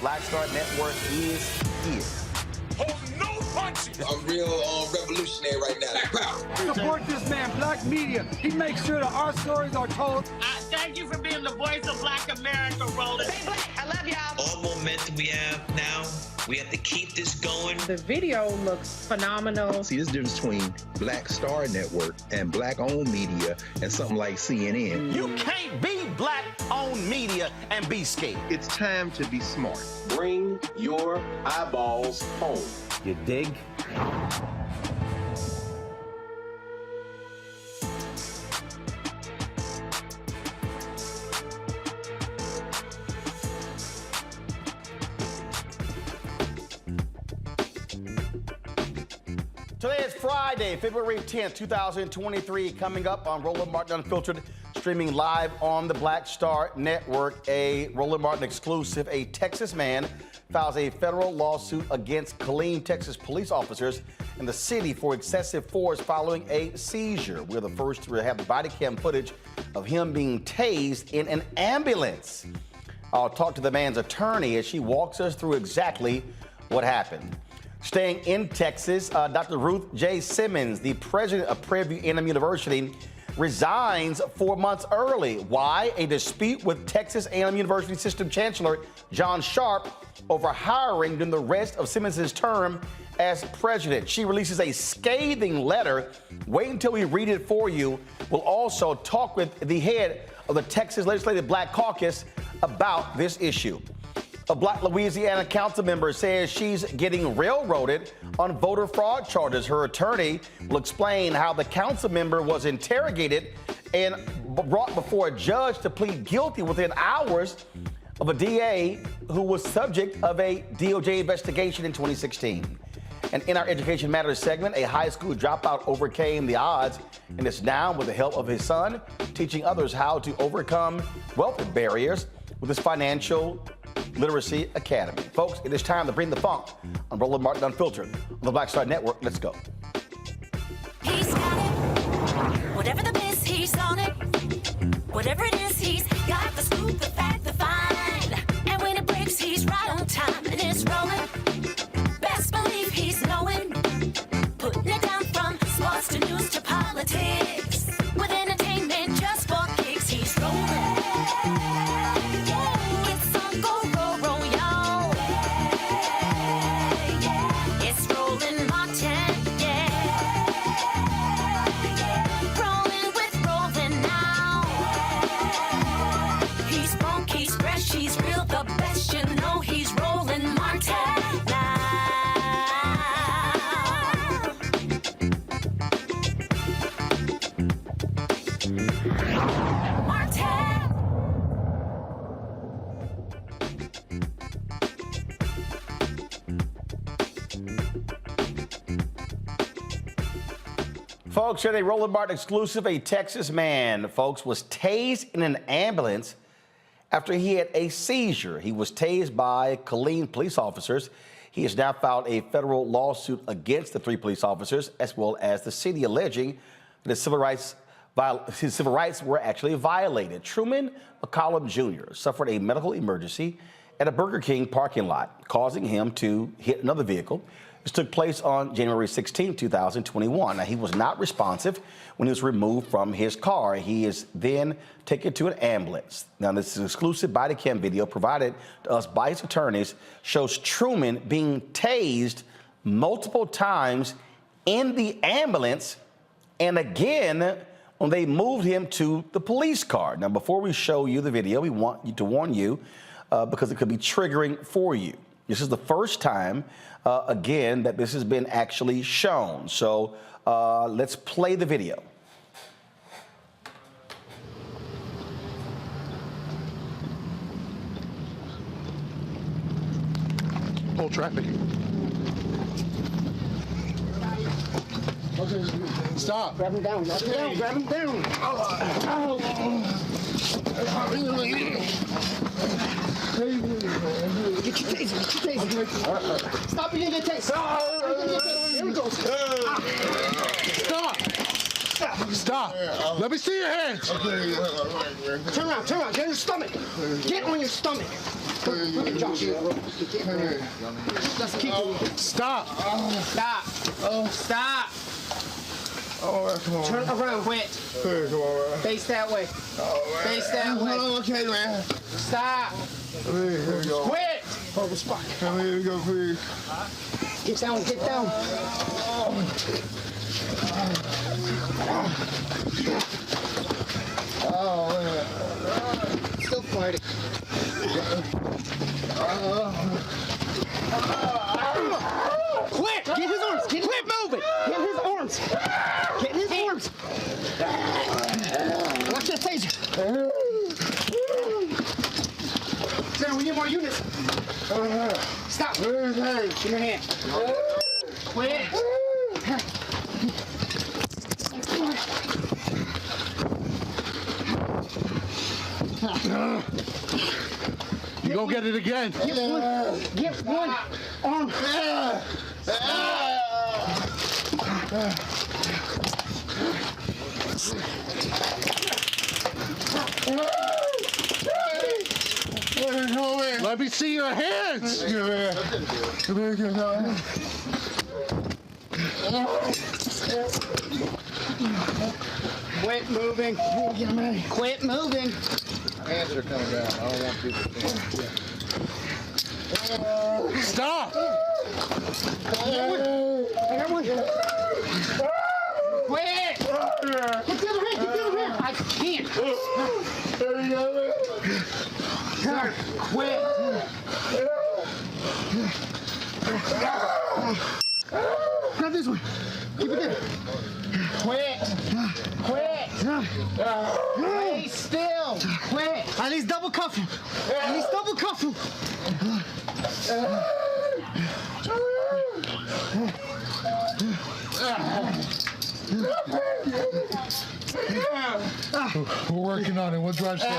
Blackstar Network is here. Hold no punches! I'm real revolutionary right now. Support this man, Black Media. He makes sure that our stories are told. Thank thank you for being the voice of Black America, Roland. Stay black. I love y'all. All momentum we have now, we have to keep this going. The video looks phenomenal. See, there's a difference between Black Star Network and Black-owned media and something like CNN. You can't be Black-owned media and be scared. It's time to be smart. Bring your eyeballs home. You dig? Today is Friday, February 10th, 2023. Coming up on Roland Martin Unfiltered, streaming live on the Black Star Network. A Roland Martin exclusive. A Texas man files a federal lawsuit against Killeen, Texas police officers in the city for excessive force following a seizure. We're the first to have the body cam footage of him being tased in an ambulance. I'll talk to the man's attorney as she walks us through exactly what happened. Staying in Texas, Dr. Ruth J. Simmons, the president of Prairie View A&M University, resigns 4 months early. Why? A dispute with Texas A&M University System Chancellor John Sharp over hiring during the rest of Simmons' term as president. She releases a scathing letter. Wait until we read it for you. We'll also talk with the head of the Texas Legislative Black Caucus about this issue. A Black Louisiana council member says she's getting railroaded on voter fraud charges. Her attorney will explain how the council member was interrogated and brought before a judge to plead guilty within hours of a DA who was subject of a DOJ investigation in 2016. And in our Education Matters segment, a high school dropout overcame the odds and is now, with the help of his son, teaching others how to overcome wealth barriers with his financial Literacy Academy. Folks, it is time to bring the funk on Roland Martin Unfiltered on the Black Star Network. Let's go. He's got it. Whatever the biz, he's on it. Whatever it is, he's got the scoop, the fact, the find. And when it breaks, he's right on time and it's rolling. Best believe he's knowing. Putting it down from sports to news to politics. With entertainment just for kicks, he's rolling. Folks, a Roland Martin exclusive. A Texas man, folks, was tased in an ambulance after he had a seizure. He was tased by Killeen police officers. He has now filed a federal lawsuit against the 3 police officers, as well as the city, alleging that his civil rights were actually violated. Truman McCollum Jr. suffered a medical emergency at a Burger King parking lot, causing him to hit another vehicle. This took place on January 16, 2021. Now, he was not responsive when he was removed from his car. He is then taken to an ambulance. Now, this is exclusive body cam video provided to us by his attorneys, shows Truman being tased multiple times in the ambulance, and again when they moved him to the police car. Now, before we show you the video, we want to warn you because it could be triggering for you. This is the first time, again, that this has been actually shown. So let's play the video. Hold traffic. Stop. Grab him down. Grab him down. Grab him down. Get your taser. Get your taser. Stop being your taser. Here we go. Stop. Stop. Let me see your hands. Turn around. Turn around. Get on your stomach. Get on your stomach. Look at Joshua. Let's keep it. Stop. Stop. Stop. Oh, come on. Turn around, quit. Come on, man. Face that way. Oh, man. Face that way. Oh, okay, man. Stop. Please, here we go. Quit. Hold the spot. Come here we go, please. Get down, get down. Oh, man. Still fighting. Quit! Get his arms! Quit moving! Get his arms! Get his arms! Watch that taser! Sarah, we need more units! Stop! Give me your hand. Quit! You gonna get it again? Get one arm! Let me see your hands. Quit moving! Quit moving! Hands are coming down. I don't want people to see. Stop! I got one! Quit! Get the other hand! Get the other hand! I can't! Sorry, quit! Grab this one! Keep it there! Quit! Quit! Stay still! Quit! At least double cuff him! At least double cuff him! We're working on it. We'll drive slow.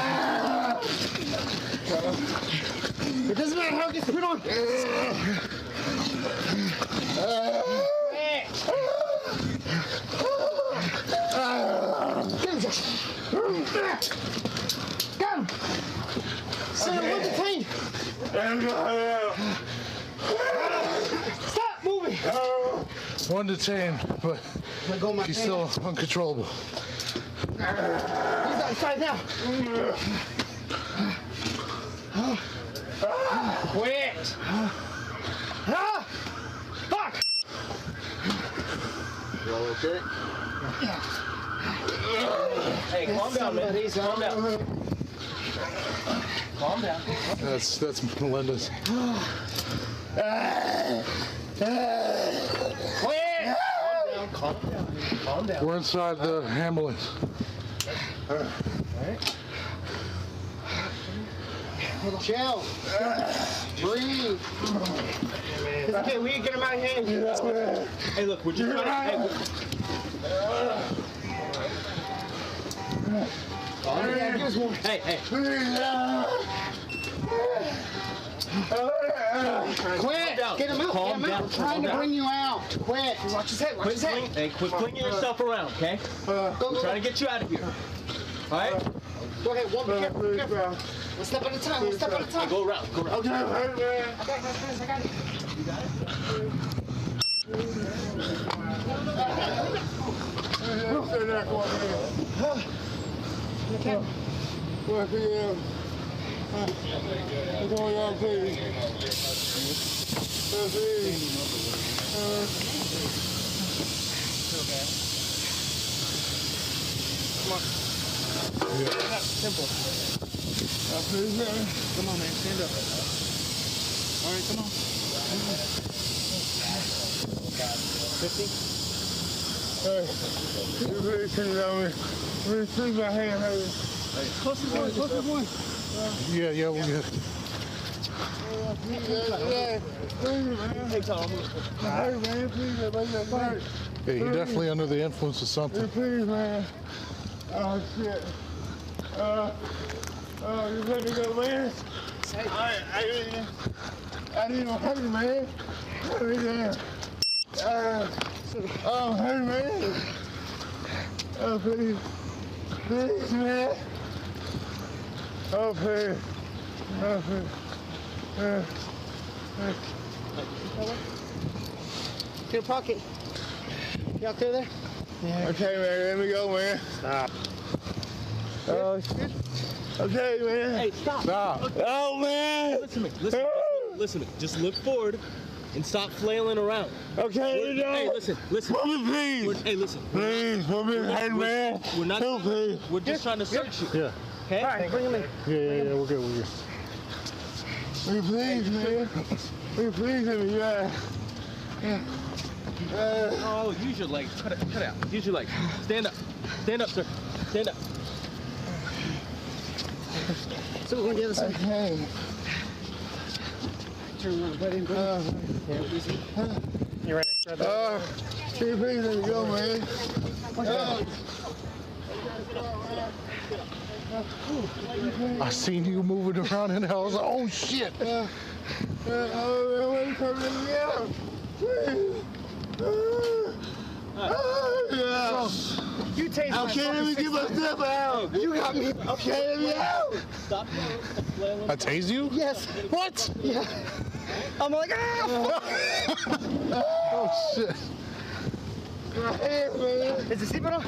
It doesn't matter how it gets put on. Got him. Center, one detained. Stop moving. One detained, but he's still uncontrollable. He's outside now. Quit. Fuck. You all okay? Hey, calm down, man. Calm down. Calm down. That's Melinda's. Quit. Calm down. Calm down. We're inside the ambulance. Chill. Breathe. It's okay, we can get him out of here. Hey, look, we're just trying to... Yeah, give us one. Hey. Quit. Get him out. Calm down. We're trying to bring you out. Quit. Watch his head. Watch his head. Hey, quit flinging yourself around, okay? We're trying to get you out of here. All right? Go ahead. One. Be careful. Be careful. One step at a time. One step at a time. Go around. Okay, I got it. You got it? Simple. Come on, man. Stand up. All right, come on. 50? Hey, you really couldn't tell me. Really see my hand, hey. Closest one. Yeah, we'll get it. Hey, Tom. Hey, man, please, yeah, you're definitely under the influence of something. Please, man. Oh, shit. You let me go, man. I need no help, man. Let me down. Oh, hey, man. Oh, please. Please, man. Oh, please. Oh, please. Get a pocket. You out there? Yeah. Okay, man, let me go, man. Stop. Oh, shit. Okay, man. Hey, stop. Stop. Oh, man. Listen to me. Listen to me. Just look forward and stop flailing around. Okay, you know. Hey, listen. Put me, please. Hey, listen. Please, put me in the head, man. We're not. Help, please. We're just trying to search you. Yeah. Okay? All right, bring him in. Yeah, we're good, Will you please, man? Will you please let me, Oh, use your legs. Cut it out. Use your legs. Stand up. Stand up, sir. Stand up. So we're going to the other side. Okay. Turn around, buddy. Yeah, easy. You're right. Can you please let me go, man? I seen you moving around in the house. Oh, shit. You taste my Okay, let me get myself out. You got me. Okay, let me out. Stop flailing. I tased you? Yes. What? Yeah. I'm like, ah! Oh, shit. Is the seatbelt on?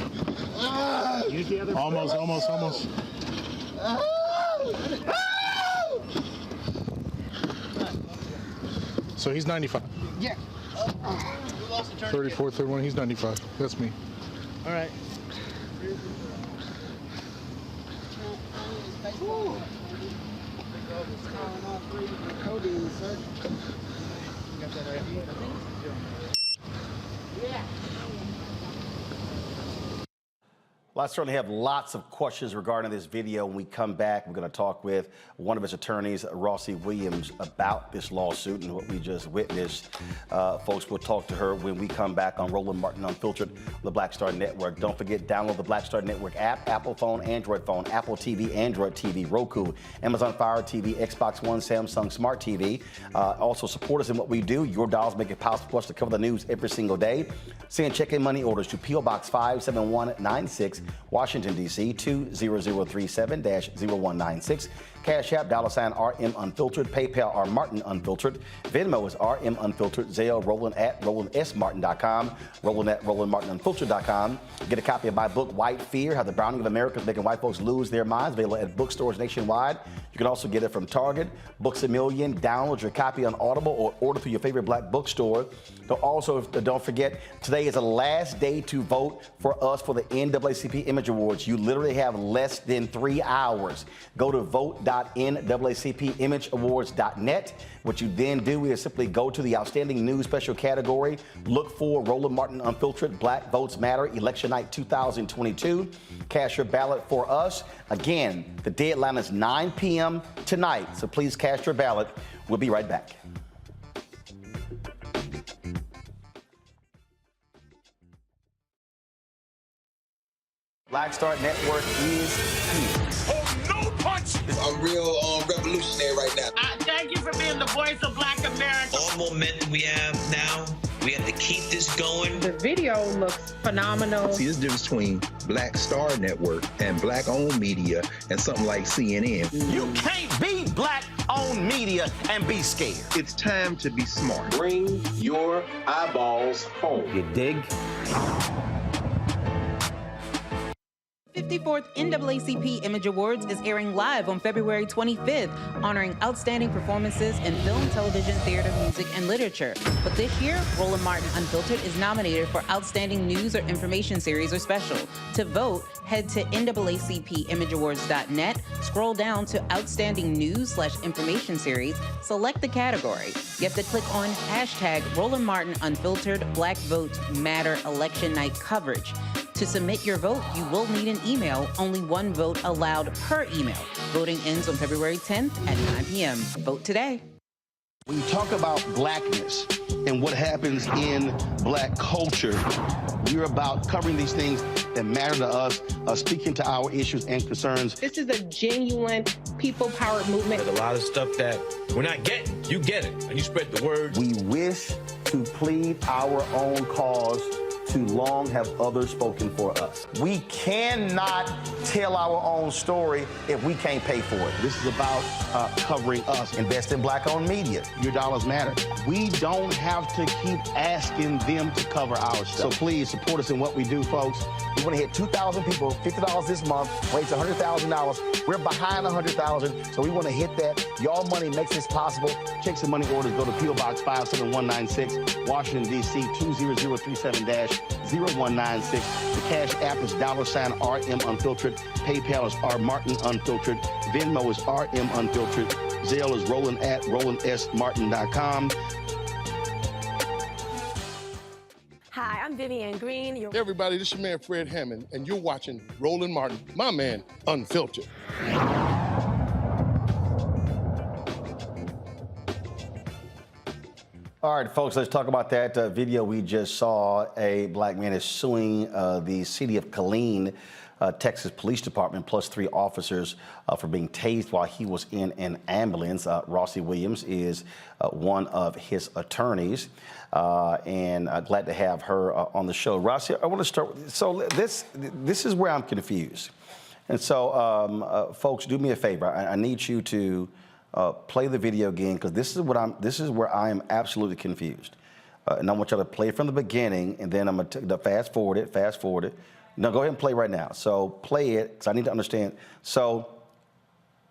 Use the other. Almost. So he's 95. Yeah. 34, 31, he's 95. That's me. All right. Well, I certainly have lots of questions regarding this video. When we come back, we're going to talk with one of his attorneys, Rossi Williams, about this lawsuit and what we just witnessed. Folks, we'll talk to her when we come back on Roland Martin Unfiltered, the Black Star Network. Don't forget, download the Black Star Network app, Apple phone, Android phone, Apple TV, Android TV, Roku, Amazon Fire TV, Xbox One, Samsung Smart TV. Also, support us in what we do. Your dollars make it possible for us to cover the news every single day. Send check and money orders to P.O. Box 57196, Washington, D.C. 20037-0196. Cash App, $RM Unfiltered. PayPal, R Martin Unfiltered. Venmo is RM Unfiltered. Zelle, Roland at RolandSMartin.com. Roland at RolandMartinUnfiltered.com. Get a copy of my book, White Fear, How the Browning of America is Making White Folks Lose Their Minds, available at bookstores nationwide. You can also get it from Target, Books A Million. Download your copy on Audible or order through your favorite black bookstore. Also, don't forget, today is the last day to vote for us for the NAACP Image Awards. You literally have less than 3 hours. Go to vote.naacpimageawards.net. What you then do is simply go to the Outstanding News Special category, look for Roland Martin Unfiltered, Black Votes Matter, Election Night 2022. Cast your ballot for us. Again, the deadline is 9 p.m. tonight, so please cast your ballot. We'll be right back. Black Star Network is here. Oh, no punch! I'm real revolutionary right now. Thank you for being the voice of Black America. All momentum we have now, we have to keep this going. The video looks phenomenal. See, this difference between Black Star Network and black-owned media and something like CNN. You can't be black-owned media and be scared. It's time to be smart. Bring your eyeballs home. You dig? 54th NAACP Image Awards is airing live on February 25th, honoring outstanding performances in film, television, theater, music, and literature. But this year, Roland Martin Unfiltered is nominated for Outstanding News or Information Series or Special. To vote, head to NAACPImageAwards.net, scroll down to Outstanding News/Information Series, select the category. You have to click on hashtag Roland Martin Unfiltered Black Votes Matter Election Night Coverage. To submit your vote, you will need an email. Only one vote allowed per email. Voting ends on February 10th at 9 p.m. Vote today. When you talk about blackness and what happens in black culture, we're about covering these things that matter to us, speaking to our issues and concerns. This is a genuine people-powered movement. There's a lot of stuff that we're not getting. You get it, and you spread the word. We wish to plead our own cause too long have others spoken for us. We cannot tell our own story if we can't pay for it. This is about covering us. Invest in black-owned media. Your dollars matter. We don't have to keep asking them to cover our stuff. So please support us in what we do, folks. We want to hit 2,000 people, $50 this month, raise $100,000. We're behind 100,000, so we want to hit that. Y'all money makes this possible. Checks and money orders go to P.O. Box 57196, Washington, D.C. 20037-0196. The Cash App is $RM Unfiltered. PayPal is R Martin Unfiltered. Venmo is RM Unfiltered. Zelle is Roland at RolandSMartin.com. Hi, I'm Vivian Green. Hey everybody, this is your man Fred Hammond, and you're watching Roland Martin, my man, Unfiltered. All right, folks, let's talk about that video we just saw. A black man is suing the city of Killeen, Texas Police Department, plus 3 officers for being tased while he was in an ambulance. Rossi Williams is one of his attorneys, and glad to have her on the show. Rossi, I want to start with, so this is where I'm confused. And so, folks, do me a favor. I need you to play the video again, because this is where I am absolutely confused. And I want y'all to play it from the beginning, and then I'm going to fast forward it. No, go ahead and play right now. So play it, because I need to understand. So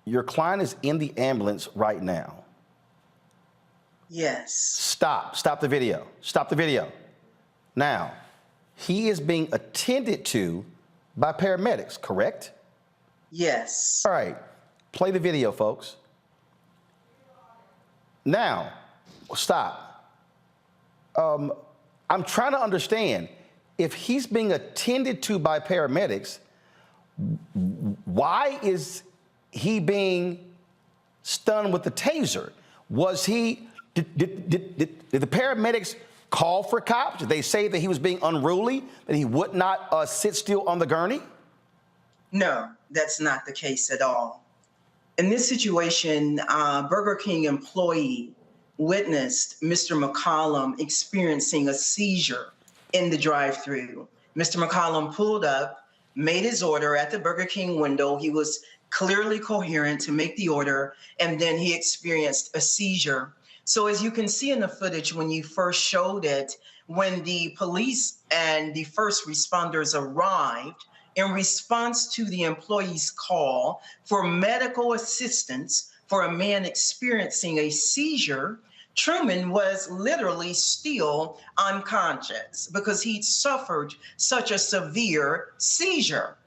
your client is in the ambulance right now. Yes. Stop the video. Stop the video. Now, he is being attended to by paramedics, correct? Yes. All right, play the video, folks. Now, stop. I'm trying to understand, if he's being attended to by paramedics, why is he being stunned with the taser? Did the paramedics call for cops? Did they say that he was being unruly, that he would not sit still on the gurney? No, that's not the case at all. In this situation, Burger King employee witnessed Mr. McCollum experiencing a seizure in the drive-thru. Mr. McCollum pulled up, made his order at the Burger King window. He was clearly coherent to make the order, and then he experienced a seizure. So as you can see in the footage, when you first showed it, when the police and the first responders arrived, in response to the employee's call for medical assistance for a man experiencing a seizure, Truman was literally still unconscious because he'd suffered such a severe seizure.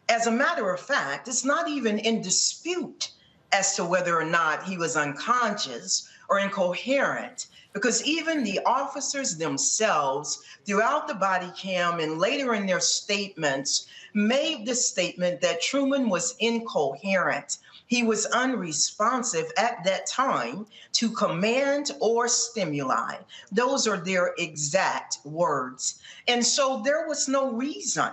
As a matter of fact, it's not even in dispute as to whether or not he was unconscious or incoherent, because even the officers themselves, throughout the body cam and later in their statements, made the statement that Truman was incoherent. He was unresponsive at that time to command or stimuli. Those are their exact words. And so there was no reason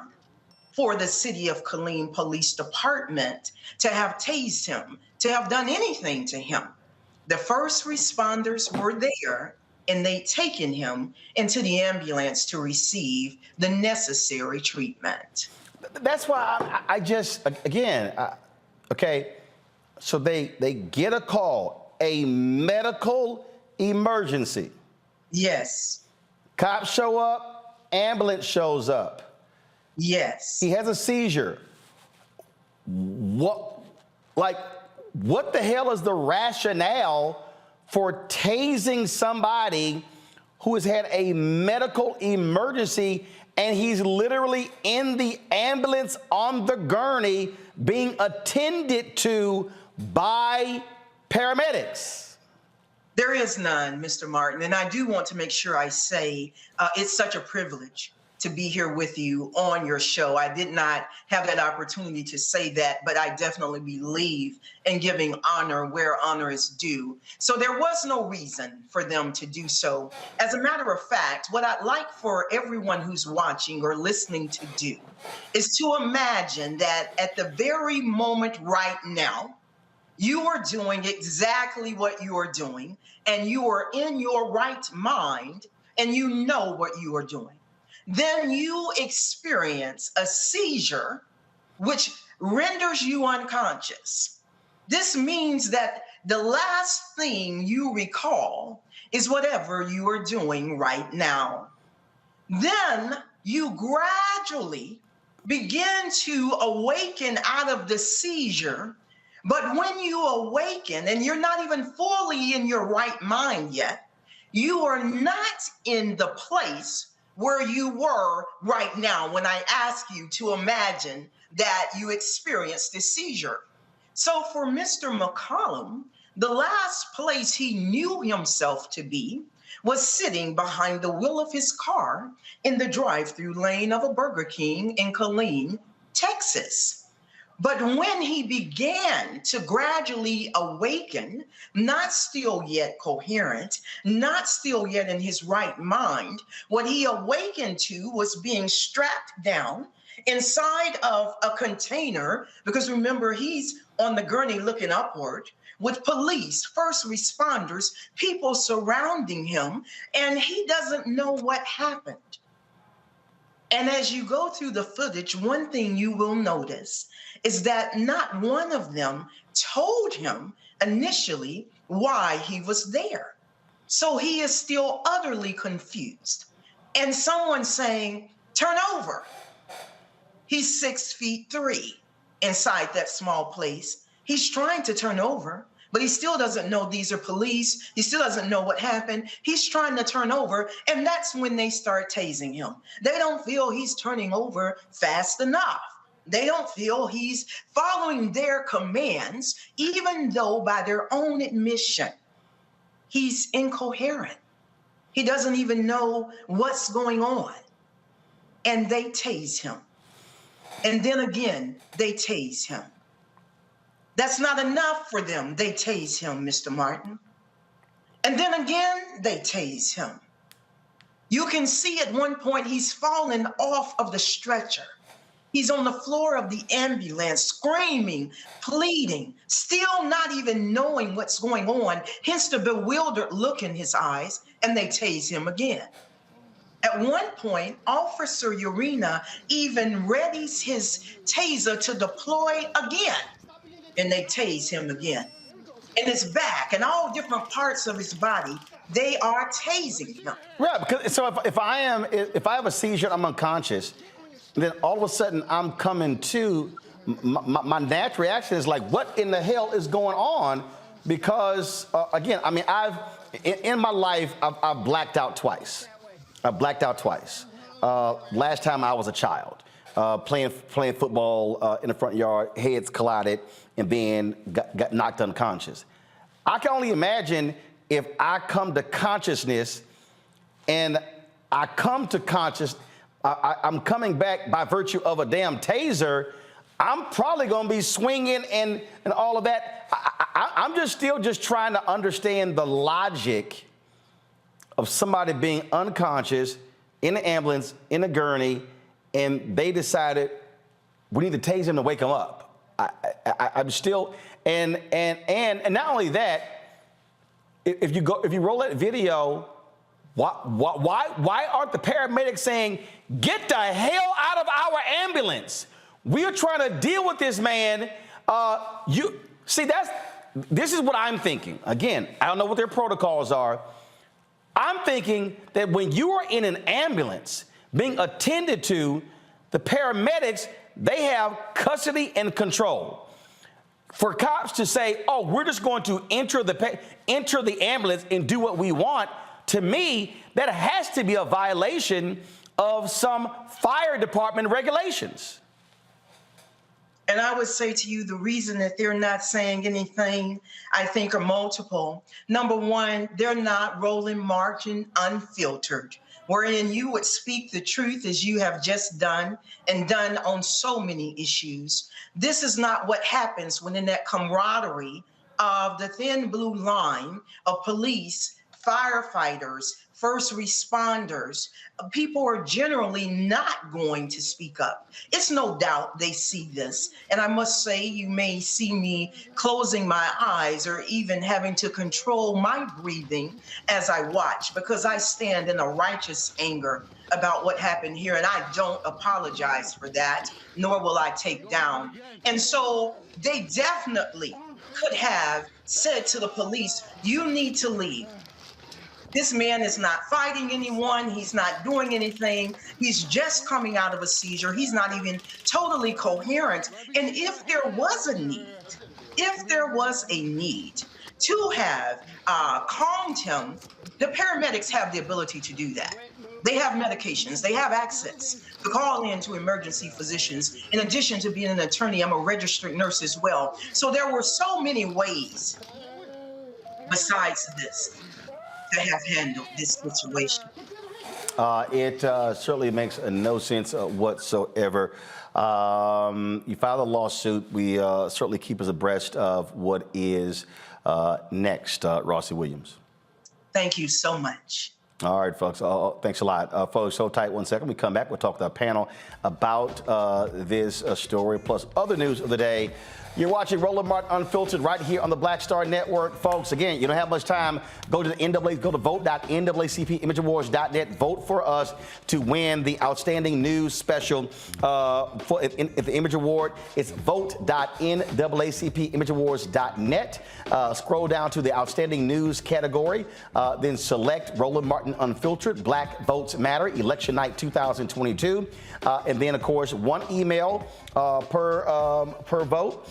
for the City of Killeen Police Department to have tased him, to have done anything to him. The first responders were there, and they'd taken him into the ambulance to receive the necessary treatment. That's why I just, again, okay, so they get a call, a medical emergency. Yes. Cops show up, ambulance shows up. Yes. He has a seizure. What the hell is the rationale for tasing somebody who has had a medical emergency and he's literally in the ambulance on the gurney being attended to by paramedics? There is none, Mr. Martin. And I do want to make sure I say it's such a privilege to be here with you on your show. I did not have that opportunity to say that, but I definitely believe in giving honor where honor is due. So there was no reason for them to do so. As a matter of fact, what I'd like for everyone who's watching or listening to do is to imagine that at the very moment right now, you are doing exactly what you are doing, and you are in your right mind, and you know what you are doing. then you experience a seizure, which renders you unconscious. This means that the last thing you recall is whatever you are doing right now. Then you gradually begin to awaken out of the seizure. But when you awaken and you're not even fully in your right mind yet, you are not in the place where you were right now when I ask you to imagine that you experienced a seizure. So for Mr. McCollum, the last place he knew himself to be was sitting behind the wheel of his car in the drive-through lane of a Burger King in Killeen, Texas. But when he began to gradually awaken, not still yet coherent, not still yet in his right mind, what he awakened to was being strapped down inside of a container, because remember, he's on the gurney looking upward, with police, first responders, people surrounding him, and he doesn't know what happened. And as you go through the footage, one thing you will notice is that not one of them told him initially why he was there. So he is still utterly confused. And someone saying, turn over. He's 6'3" inside that small place. He's trying to turn over, but he still doesn't know these are police. He still doesn't know what happened. He's trying to turn over, and that's when they start tasing him. They don't feel he's turning over fast enough. They don't feel he's following their commands, even though by their own admission, he's incoherent. He doesn't even know what's going on. And they tase him. And then again, they tase him. That's not enough for them. They tase him, Mr. Martin. And then again, they tase him. You can see at one point he's fallen off of the stretcher. He's on the floor of the ambulance, screaming, pleading, still not even knowing what's going on, hence the bewildered look in his eyes, and they tase him again. At one point, Officer Urena even readies his taser to deploy again, and they tase him again. In his back and all different parts of his body, they are tasing him. Right, because so if I have a seizure, I'm unconscious, then all of a sudden I'm coming to, my natural reaction is like, what in the hell is going on? Because again, I mean, in my life, I've blacked out twice. I've blacked out twice. Last time I was a child, playing football in the front yard, heads collided, and then got knocked unconscious. I can only imagine if I come to consciousness and I come to conscious, I'm coming back by virtue of a damn taser, I'm probably gonna be swinging and all of that. I'm still trying to understand the logic of somebody being unconscious in an ambulance, in a gurney, and they decided we need to tase him to wake him up. I'm still, and not only that, if you roll that video, why aren't the paramedics saying, get the hell out of our ambulance? We are trying to deal with this man. This is what I'm thinking. Again, I don't know what their protocols are. I'm thinking that when you are in an ambulance being attended to, the paramedics, they have custody and control. For cops to say, oh, we're just going to enter the ambulance and do what we want, to me, that has to be a violation of some fire department regulations. And I would say to you, the reason that they're not saying anything, I think, are multiple. Number one, they're not Roland Martin unfiltered, wherein you would speak the truth as you have just done and done on so many issues. This is not what happens when in that camaraderie of the thin blue line of police, firefighters, first responders, people are generally not going to speak up. It's no doubt they see this. And I must say, you may see me closing my eyes or even having to control my breathing as I watch, because I stand in a righteous anger about what happened here, and I don't apologize for that, nor will I take down. And so they definitely could have said to the police, you need to leave. This man is not fighting anyone. He's not doing anything. He's just coming out of a seizure. He's not even totally coherent. And if there was a need to have calmed him, the paramedics have the ability to do that. They have medications. They have access to call in to emergency physicians. In addition to being an attorney, I'm a registered nurse as well. So there were so many ways besides this to have handled this situation. It certainly makes no sense whatsoever. You filed a lawsuit. We certainly keep us abreast of what is next, Rossi Williams. Thank you so much. All right, folks. Thanks a lot. Folks, hold tight 1 second. We come back. We'll talk to our panel about this story, plus other news of the day. You're watching Roland Martin Unfiltered right here on the Black Star Network. Folks, again, you don't have much time. Go to vote.nwacpimageawards.net. Vote for us to win the Outstanding News Special at the Image Award. It's vote.nwacpimageawards.net. Scroll down to the Outstanding News category. Then select Roland Martin Unfiltered, Black Votes Matter, Election Night 2022. And then, of course, one email per vote.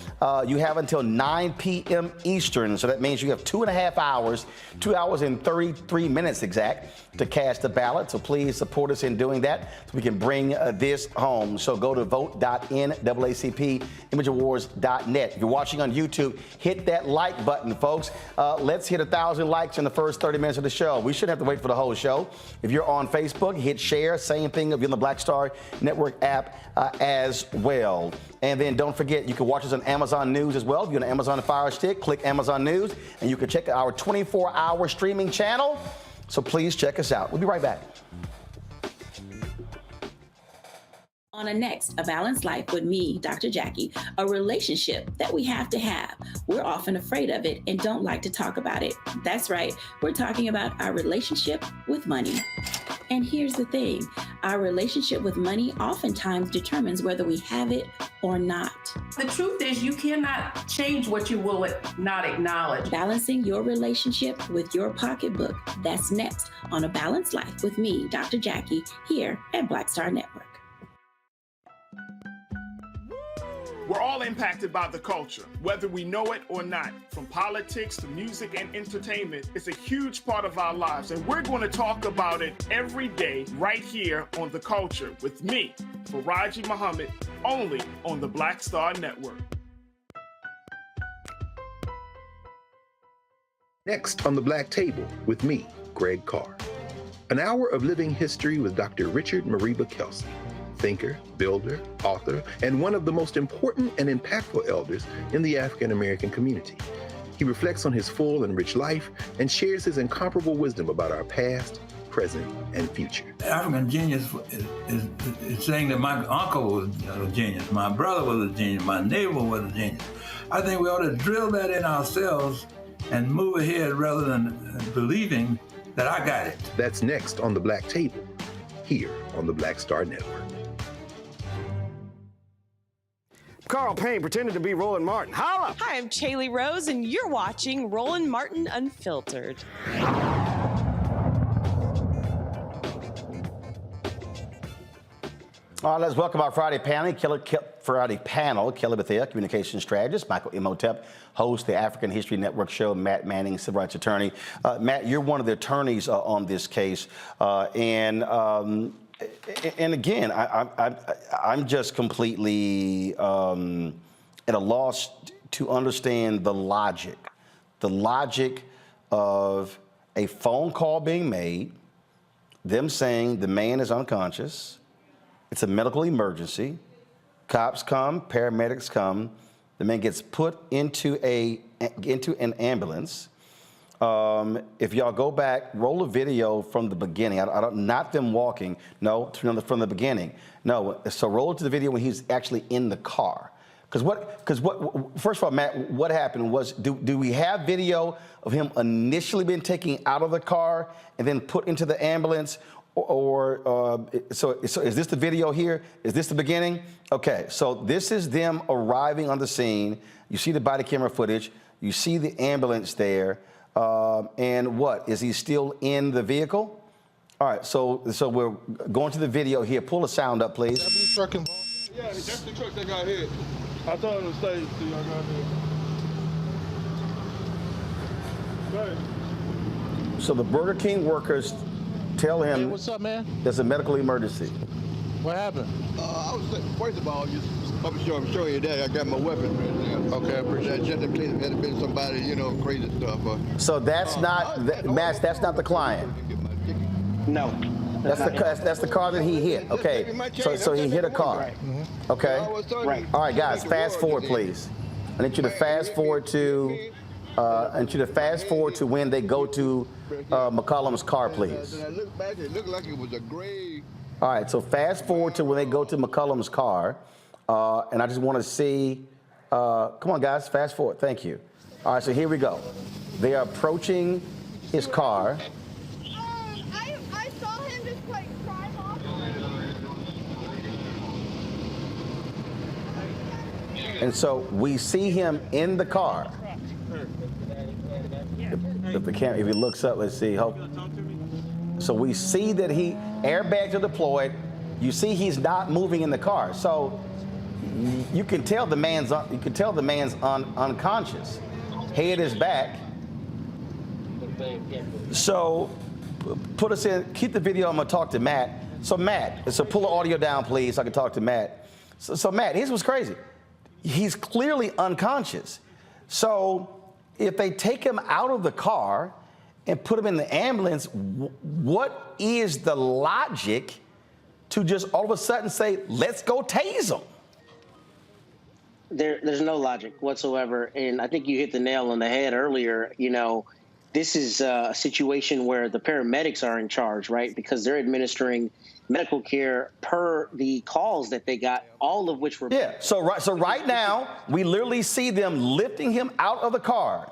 You have until 9 p.m. Eastern, so that means you have 2.5 hours, 2 hours and 33 minutes exact, to cast a ballot. So please support us in doing that so we can bring this home. So go to vote.nwacpimageawards.net. If you're watching on YouTube, hit that like button, folks. Let's hit 1,000 likes in the first 30 minutes of the show. We shouldn't have to wait for the whole show. If you're on Facebook, hit share. Same thing if you're on the Black Star Network app as well. And then don't forget, you can watch us on Amazon News as well. If you're on Amazon Fire Stick, click Amazon News, and you can check our 24-hour streaming channel. So please check us out. We'll be right back. On a next, A Balanced Life with me, Dr. Jackie, a relationship that we have to have. We're often afraid of it and don't like to talk about it. That's right. We're talking about our relationship with money. And here's the thing, our relationship with money oftentimes determines whether we have it or not. The truth is you cannot change what you will not acknowledge. Balancing your relationship with your pocketbook. That's next on A Balanced Life with me, Dr. Jackie, here at Black Star Network. We're all impacted by the culture, whether we know it or not. From politics to music and entertainment, it's a huge part of our lives, and we're going to talk about it every day right here on The Culture with me, Faraji Muhammad, only on the Black Star Network. Next on The Black Table with me, Greg Carr. An hour of living history with Dr. Richard Mariba Kelsey, thinker, builder, author, and one of the most important and impactful elders in the African American community. He reflects on his full and rich life and shares his incomparable wisdom about our past, present, and future. African genius is saying that my uncle was a genius, my brother was a genius, my neighbor was a genius. I think we ought to drill that in ourselves and move ahead rather than believing that I got it. That's next on The Black Table, here on the Black Star Network. Carl Payne pretended to be Roland Martin. Holla! Hi, I'm Chaley Rose, and you're watching Roland Martin Unfiltered. Let's welcome our Friday panel, Kelly Bethea, communications strategist, Michael Imhotep, host, the African History Network show, Matt Manning, civil rights attorney. Matt, you're one of the attorneys on this case, and again, I'm just completely at a loss to understand the logic of a phone call being made, them saying the man is unconscious, it's a medical emergency, cops come, paramedics come, the man gets put into an ambulance, If y'all go back, roll a video from the beginning. I don't, not them walking. No, from the beginning. No. So roll it to the video when he's actually in the car. Because first of all, Matt, what happened was, do we have video of him initially being taken out of the car and then put into the ambulance? So is this the video here? Is this the beginning? Okay, so this is them arriving on the scene. You see the body camera footage. You see the ambulance there. And what? Is he still in the vehicle? All right, so we're going to the video here. Pull the sound up, please. That blue truck in Yeah, that's the truck that got hit. I told him to stay till y'all got here. So the Burger King workers tell him, hey, what's up, man? There's a medical emergency. What happened? I was first of all, I'm showing you that I got my weapon right there. Okay, I appreciate it. Just in case it had been somebody, crazy stuff. So that's not, Matt, that's not the client. No. That's the car that he hit. Okay, so he hit a car. Okay. Right. All right, guys, fast forward, please. I need you to fast forward to. I need you to fast forward to when they go to McCollum's car, please. I looked back, it looked like it was a gray. All right, so fast forward to when they go to McCollum's car, and I just want to see. Come on, guys, fast forward. Thank you. All right, so here we go. They are approaching his car. I saw him just like drive off. And so we see him in the car. If he looks up, let's see. So we see that airbags are deployed. You see he's not moving in the car. So you can tell the man's unconscious. Head is back. So put us in. Keep the video. I'm gonna talk to Matt. So pull the audio down, please, so I can talk to Matt. So Matt, here's what's crazy. He's clearly unconscious. So if they take him out of the car and put him in the ambulance, what is the logic to just all of a sudden say, let's go tase him? There's no logic whatsoever. And I think you hit the nail on the head earlier. This is a situation where the paramedics are in charge, right? Because they're administering medical care per the calls that they got, all of which were. Yeah, so right now, we literally see them lifting him out of the car,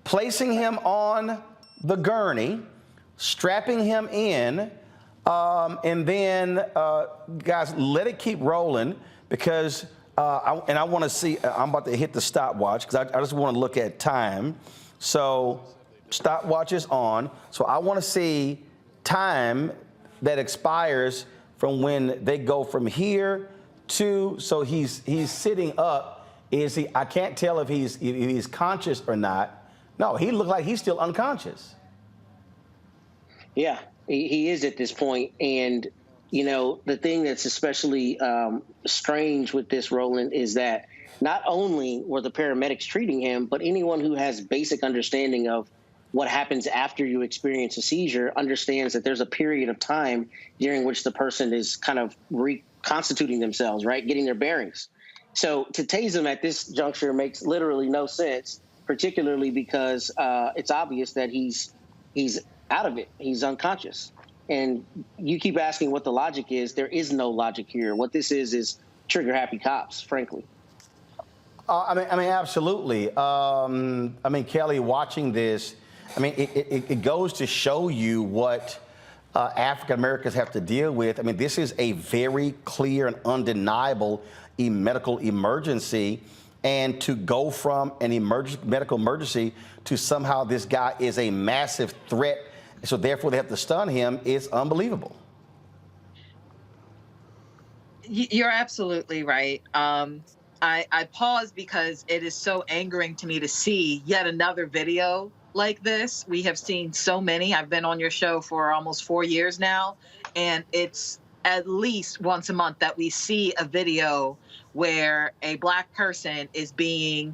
placing him on the gurney, strapping him in, and then, guys, let it keep rolling because, I want to see, I'm about to hit the stopwatch because I just want to look at time. So stopwatch is on. So I want to see time that expires from when they go from here to, so he's sitting up. Is he? I can't tell if he's conscious or not. No, he looks like he's still unconscious. Yeah, he is at this point. And, the thing that's especially strange with this, Roland, is that not only were the paramedics treating him, but anyone who has basic understanding of what happens after you experience a seizure understands that there's a period of time during which the person is kind of reconstituting themselves, right? Getting their bearings. So to tase him at this juncture makes literally no sense, particularly because it's obvious that he's out of it. He's unconscious. And you keep asking what the logic is. There is no logic here. What this is trigger happy cops, frankly. I mean, absolutely. Kelly, watching this, it goes to show you what African Americans have to deal with. This is a very clear and undeniable medical emergency. And to go from an medical emergency to somehow this guy is a massive threat, so therefore they have to stun him, is unbelievable. You're absolutely right. I pause because it is so angering to me to see yet another video like this. We have seen so many. I've been on your show for almost 4 years now, and it's at least once a month that we see a video where a Black person is being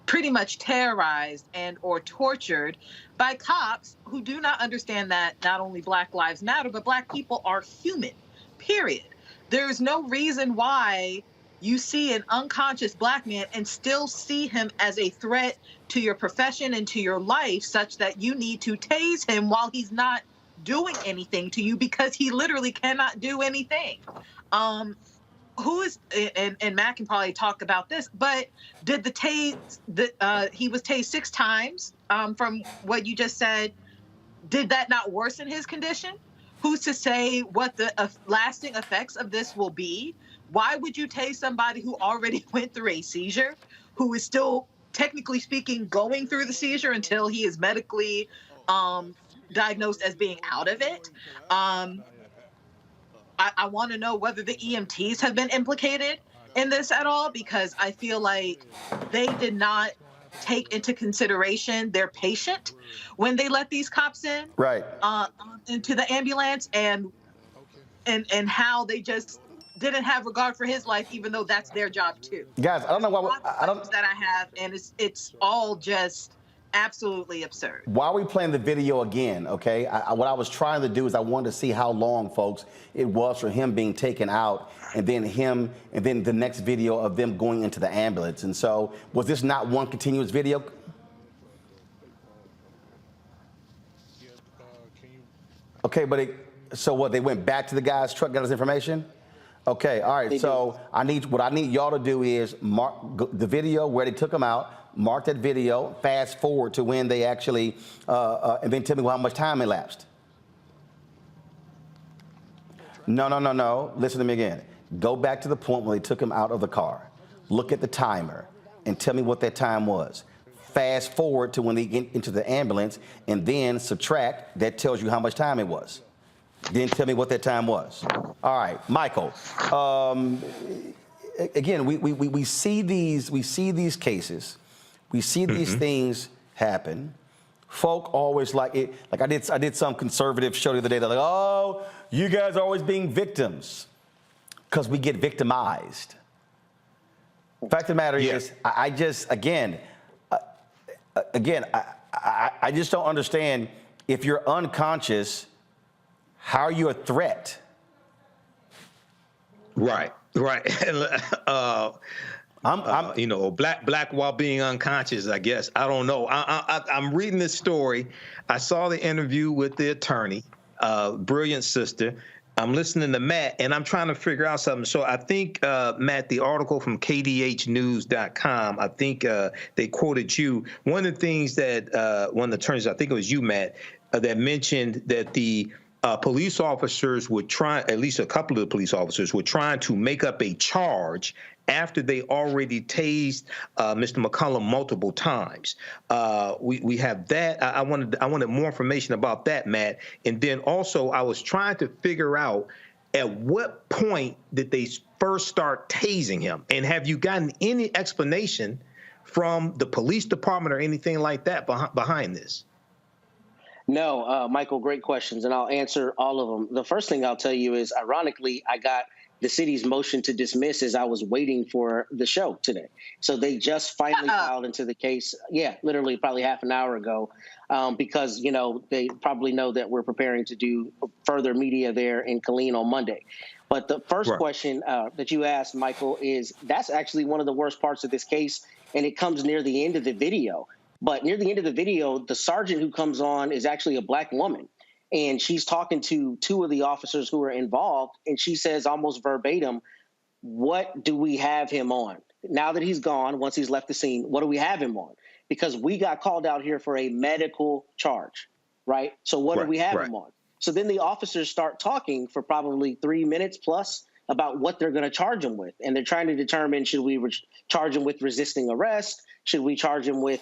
pretty much terrorized and or tortured by cops who do not understand that not only Black lives matter, but Black people are human, period. There's no reason why you see an unconscious black man and still see him as a threat to your profession and to your life, such that you need to tase him while he's not doing anything to you, because he literally cannot do anything. Who is, and Matt can probably talk about this, but did the tase, he was tased 6 times, from what you just said, did that not worsen his condition? Who's to say what the lasting effects of this will be? Why would you tase somebody who already went through a seizure, who is still, technically speaking, going through the seizure until he is medically diagnosed as being out of it? I want to know whether the EMTs have been implicated in this at all, because I feel like they did not take into consideration their patient when they let these cops in, right, into the ambulance, and how they just didn't have regard for his life, even though that's their job too. Guys, I don't know why I don't that I have, and it's all just absolutely absurd. Why are we playing the video again? Okay, what I was trying to do is I wanted to see how long, folks, it was for him being taken out, and then the next video of them going into the ambulance. And so, was this not one continuous video? Okay, but so what? They went back to the guy's truck, got his information. Okay, all right. So what I need y'all to do is mark the video where they took him out. Mark that video, fast forward to when they actually, and then tell me how much time elapsed. No. Listen to me again. Go back to the point where they took him out of the car. Look at the timer and tell me what that time was. Fast forward to when they get into the ambulance, and then subtract. That tells you how much time it was. Then tell me what that time was. All right, Michael. Again, we see these cases. We see these things happen. Folk always like it. Like I did some conservative show the other day. They're like, oh, you guys are always being victims, because we get victimized. Fact of the matter is, I just don't understand. If you're unconscious, how are you a threat? Right. Black while being unconscious, I guess. I don't know. I'm reading this story. I saw the interview with the attorney, brilliant sister. I'm listening to Matt, and I'm trying to figure out something. So I think, Matt, the article from kdhnews.com, I think they quoted you. One of the things that one of the attorneys, I think it was you, Matt, that mentioned that the police officers would try, at least a couple of the police officers were trying to make up a charge after they already tased Mr. McCollum multiple times. We have that. I wanted more information about that, Matt. And then also I was trying to figure out at what point did they first start tasing him? And have you gotten any explanation from the police department or anything like that behind this? No, Michael, great questions, and I'll answer all of them. The first thing I'll tell you is, ironically, I got the city's motion to dismiss as I was waiting for the show today. So they just finally filed into the case. Yeah, literally probably half an hour ago, because, they probably know that we're preparing to do further media there in Killeen on Monday. But the first question that you asked, Michael, is that's actually one of the worst parts of this case, and it comes near the end of the video. But near the end of the video, the sergeant who comes on is actually a black woman. And she's talking to 2 of the officers who are involved. And she says almost verbatim, what do we have him on? Now that he's gone, once he's left the scene, what do we have him on? Because we got called out here for a medical charge, right? So what do we have him on? So then the officers start talking for probably 3 minutes plus about what they're going to charge him with. And they're trying to determine, should we charge him with resisting arrest? Should we charge him with,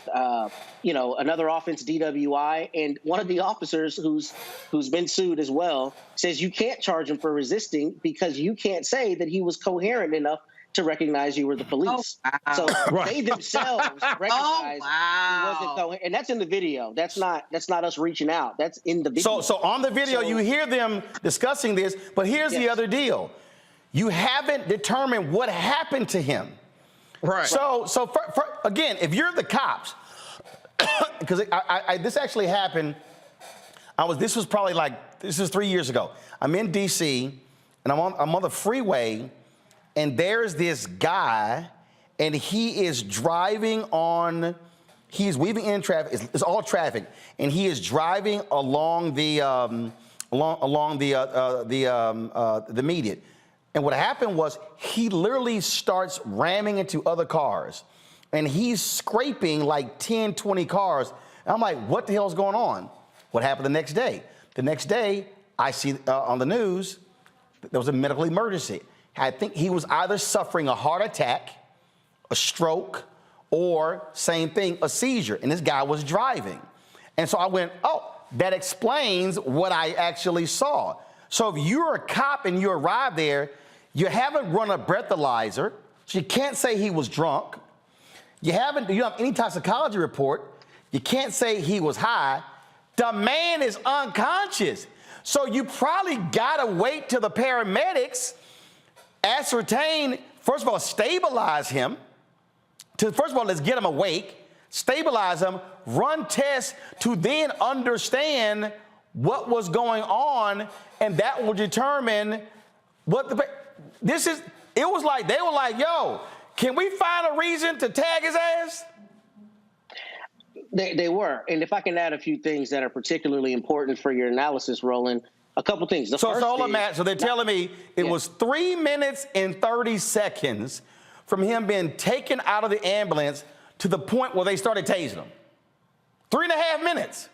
another offense, DWI? And one of the officers who's been sued as well says you can't charge him for resisting because you can't say that he was coherent enough to recognize you were the police. Oh, wow. So they themselves recognized he wasn't coherent. And that's in the video. That's not us reaching out. That's in the video. So on the video, you hear them discussing this, but here's the other deal. You haven't determined what happened to him. Right. So again, if you're the cops, because this actually happened, this was 3 years ago. I'm in D.C. and I'm on the freeway, and there's this guy, and he is driving on, he's weaving in traffic, it's all traffic, and he is driving along the median. And what happened was he literally starts ramming into other cars, and he's scraping like 10, 20 cars. And I'm like, what the hell is going on? What happened the next day? The next day, I see on the news, there was a medical emergency. I think he was either suffering a heart attack, a stroke, or same thing, a seizure. And this guy was driving. And so I went, oh, that explains what I actually saw. So if you're a cop and you arrive there, you haven't run a breathalyzer, so you can't say he was drunk. You don't have any toxicology report. You can't say he was high. The man is unconscious. So you probably gotta wait till the paramedics ascertain, first of all, stabilize him. First of all, let's get him awake, stabilize him, run tests to then understand what was going on, and that will determine what it was like, they were like, yo, can we find a reason to tag his ass? They were. And if I can add a few things that are particularly important for your analysis, Roland, a couple things. So they're telling me it was 3 minutes and 30 seconds from him being taken out of the ambulance to the point where they started tasing him. 3.5 minutes.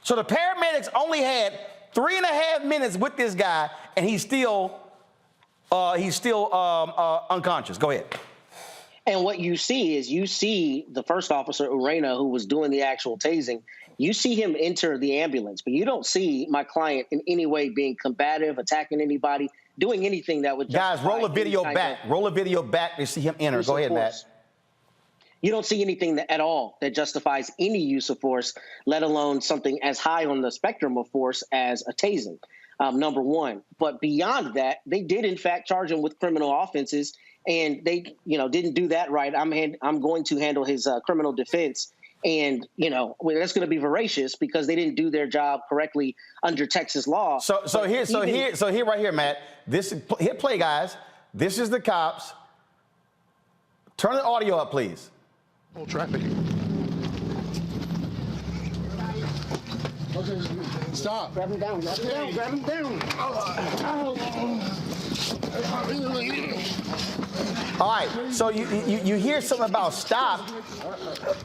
So the paramedics only had 3.5 minutes with this guy, and he's still unconscious. Go ahead. And what you see is the first officer, Urena, who was doing the actual tasing, you see him enter the ambulance, but you don't see my client in any way being combative, attacking anybody, doing anything that would justify. Guys, roll a video back. Roll a video back to see him enter. Go ahead, Matt. You don't see anything at all that justifies any use of force, let alone something as high on the spectrum of force as a tasing, number one. But beyond that, they did, in fact, charge him with criminal offenses. And they, didn't do that right. I'm going to handle his criminal defense, and that's going to be voracious because they didn't do their job correctly under Texas law. So here, right here, Matt. Hit play, guys. This is the cops. Turn the audio up, please. Full traffic. Okay, stop. Grab him down. Grab him down. All right, so you hear something about stop.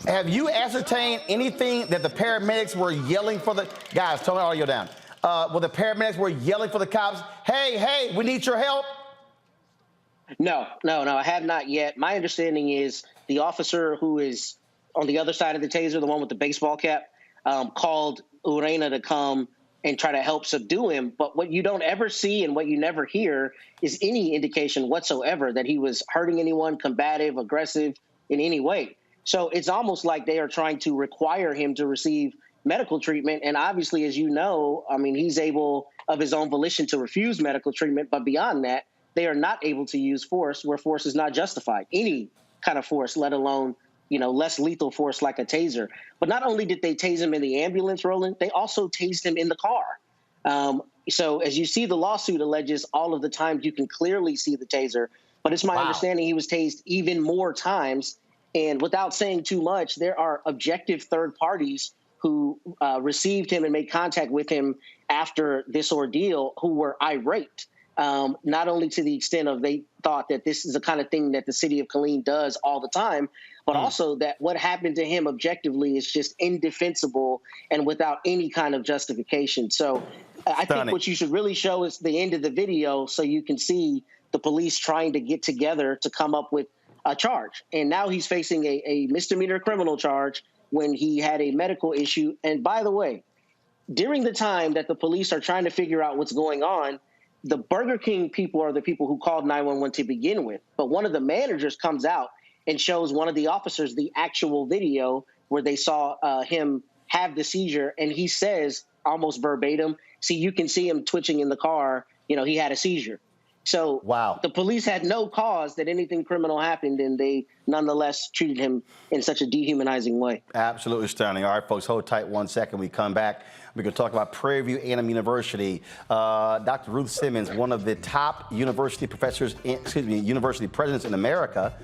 Have you ascertained anything that the paramedics were yelling for the guys? Turn the audio down. Well, the paramedics were yelling for the cops. Hey, we need your help. No, I have not yet. My understanding is the officer who is on the other side of the taser, the one with the baseball cap, called Urena to come and try to help subdue him. But what you don't ever see and what you never hear is any indication whatsoever that he was hurting anyone, combative, aggressive in any way. So it's almost like they are trying to require him to receive medical treatment. And obviously, as you know, he's able of his own volition to refuse medical treatment. But beyond that, they are not able to use force where force is not justified. Any kind of force, let alone less lethal force like a taser. But not only did they tase him in the ambulance, Roland, they also tased him in the car. So as you see, the lawsuit alleges all of the times you can clearly see the taser. But it's my understanding he was tased even more times. And without saying too much, there are objective third parties who received him and made contact with him after this ordeal who were irate. Not only to the extent of they thought that this is the kind of thing that the city of Killeen does all the time, but also that what happened to him objectively is just indefensible and without any kind of justification. So I think what you should really show is the end of the video so you can see the police trying to get together to come up with a charge. And now he's facing a misdemeanor criminal charge when he had a medical issue. And by the way, during the time that the police are trying to figure out what's going on, the Burger King people are the people who called 911 to begin with. But one of the managers comes out and shows one of the officers the actual video where they saw him have the seizure. And he says almost verbatim, see, you can see him twitching in the car. He had a seizure. So the police had no cause that anything criminal happened, and they nonetheless treated him in such a dehumanizing way. Absolutely stunning. All right, folks, hold tight 1 second. We come back. We're going to talk about Prairie View A&M University. Dr. Ruth Simmons, one of the top university professors, university presidents in America,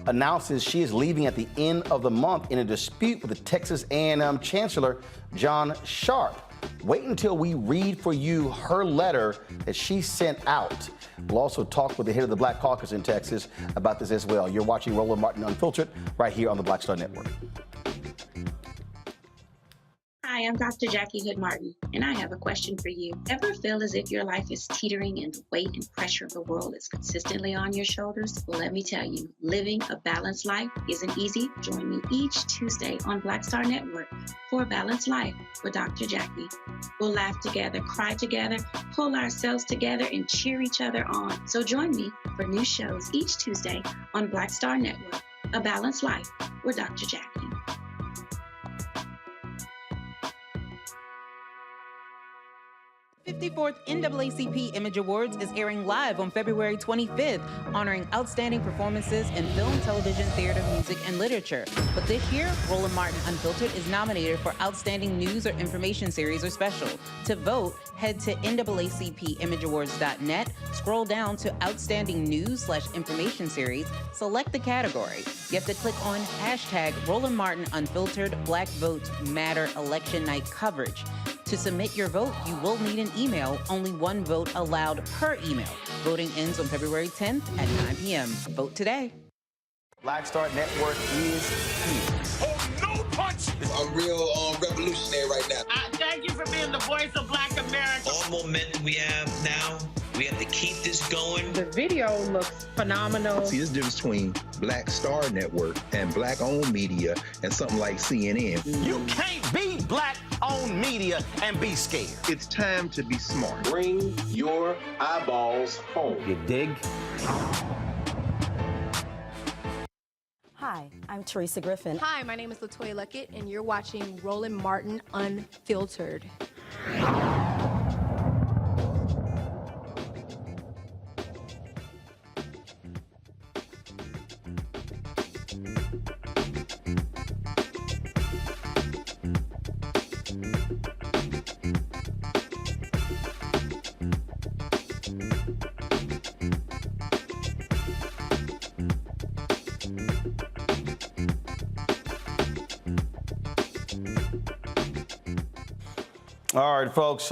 announces she is leaving at the end of the month in a dispute with the Texas A&M Chancellor, John Sharp. Wait until we read for you her letter that she sent out. We'll also talk with the head of the Black Caucus in Texas about this as well. You're watching Roland Martin Unfiltered right here on the Black Star Network. Hi, I'm Dr. Jackie Hood Martin, and I have a question for you. Ever feel as if your life is teetering and the weight and pressure of the world is consistently on your shoulders? Well, let me tell you, living a balanced life isn't easy. Join me each Tuesday on Black Star Network for a Balanced Life with Dr. Jackie. We'll laugh together, cry together, pull ourselves together, and cheer each other on. So join me for new shows each Tuesday on Black Star Network, A Balanced Life with Dr. Jackie. 54th NAACP Image Awards is airing live on February 25th, honoring outstanding performances in film, television, theater, music, and literature. But this year, Roland Martin Unfiltered is nominated for Outstanding News or Information Series or Special. To vote, head to NAACPImageAwards.net, scroll down to Outstanding News/Information Series, select the category. You have to click on hashtag Roland Martin Unfiltered Black Votes Matter Election Night Coverage. To submit your vote, you will need an email. Only one vote allowed per email. Voting ends on February 10th at 9 p.m. Vote today. Black Star Network is here. Oh, no punch! I'm real revolutionary right now. Thank you for being the voice of Black America. All momentum we have now, we have to keep this going. The video looks phenomenal. See, there's a difference between Black Star Network and Black-owned media and something like CNN. You can't be Black-owned media and be scared. It's time to be smart. Bring your eyeballs home. You dig? Hi, I'm Teresa Griffin. Hi, my name is LaToya Luckett, and you're watching Roland Martin Unfiltered. All right, folks.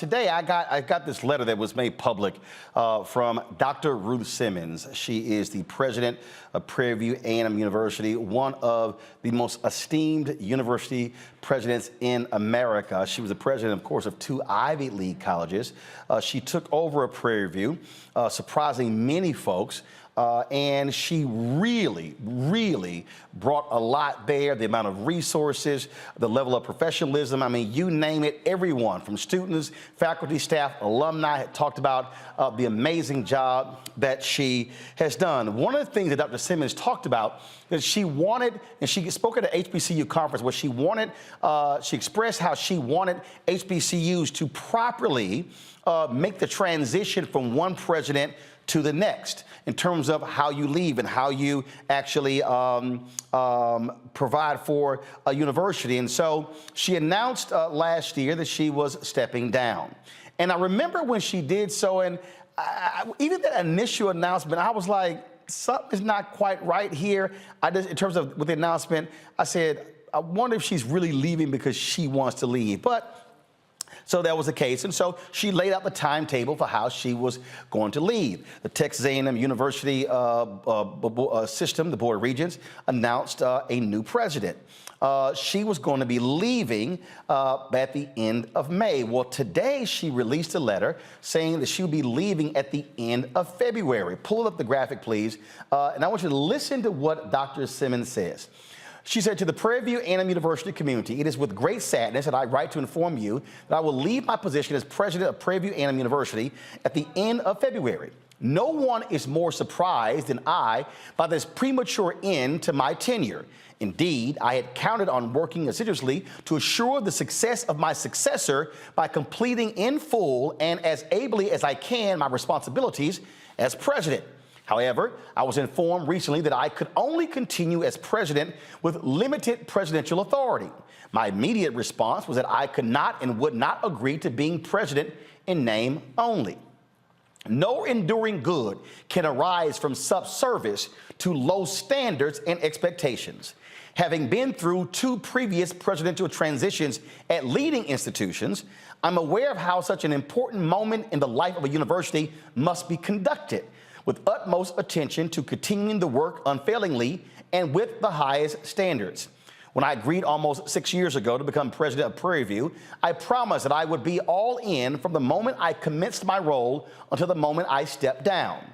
Today I got this letter that was made public from Dr. Ruth Simmons. She is the president of Prairie View A&M University, one of the most esteemed university presidents in America. She was the president, of course, of 2 Ivy League colleges. She took over at Prairie View, surprising many folks. And she really brought a lot there, the amount of resources, the level of professionalism. I mean, you name it, everyone from students, faculty, staff, alumni had talked about the amazing job that she has done. One of the things that Dr. Simmons talked about is she wanted, and she spoke at an HBCU conference where she wanted, she expressed how she wanted HBCUs to properly make the transition from one president to the next in terms of how you leave and how you actually provide for a university. And so she announced last year that she was stepping down. And I remember when she did so, and even that initial announcement, I was like, something's not quite right here. In terms of with the announcement, I said, I wonder if she's really leaving because she wants to leave. But so that was the case, and so she laid out the timetable for how she was going to leave. The Texas A&M University system, the Board of Regents, announced a new president. She was going to be leaving at the end of May. Well, today she released a letter saying that she will be leaving at the end of February. Pull up the graphic, please, and I want you to listen to what Dr. Simmons says. She said, to the Prairie View A&M University community, it is with great sadness that I write to inform you that I will leave my position as president of Prairie View A&M University at the end of February. No one is more surprised than I by this premature end to my tenure. Indeed, I had counted on working assiduously to assure the success of my successor by completing in full and as ably as I can my responsibilities as president. However, I was informed recently that I could only continue as president with limited presidential authority. My immediate response was that I could not and would not agree to being president in name only. No enduring good can arise from subservice to low standards and expectations. Having been through 2 previous presidential transitions at leading institutions, I'm aware of how such an important moment in the life of a university must be conducted with utmost attention to continuing the work unfailingly and with the highest standards. When I agreed almost 6 years ago to become president of Prairie View, I promised that I would be all in from the moment I commenced my role until the moment I stepped down.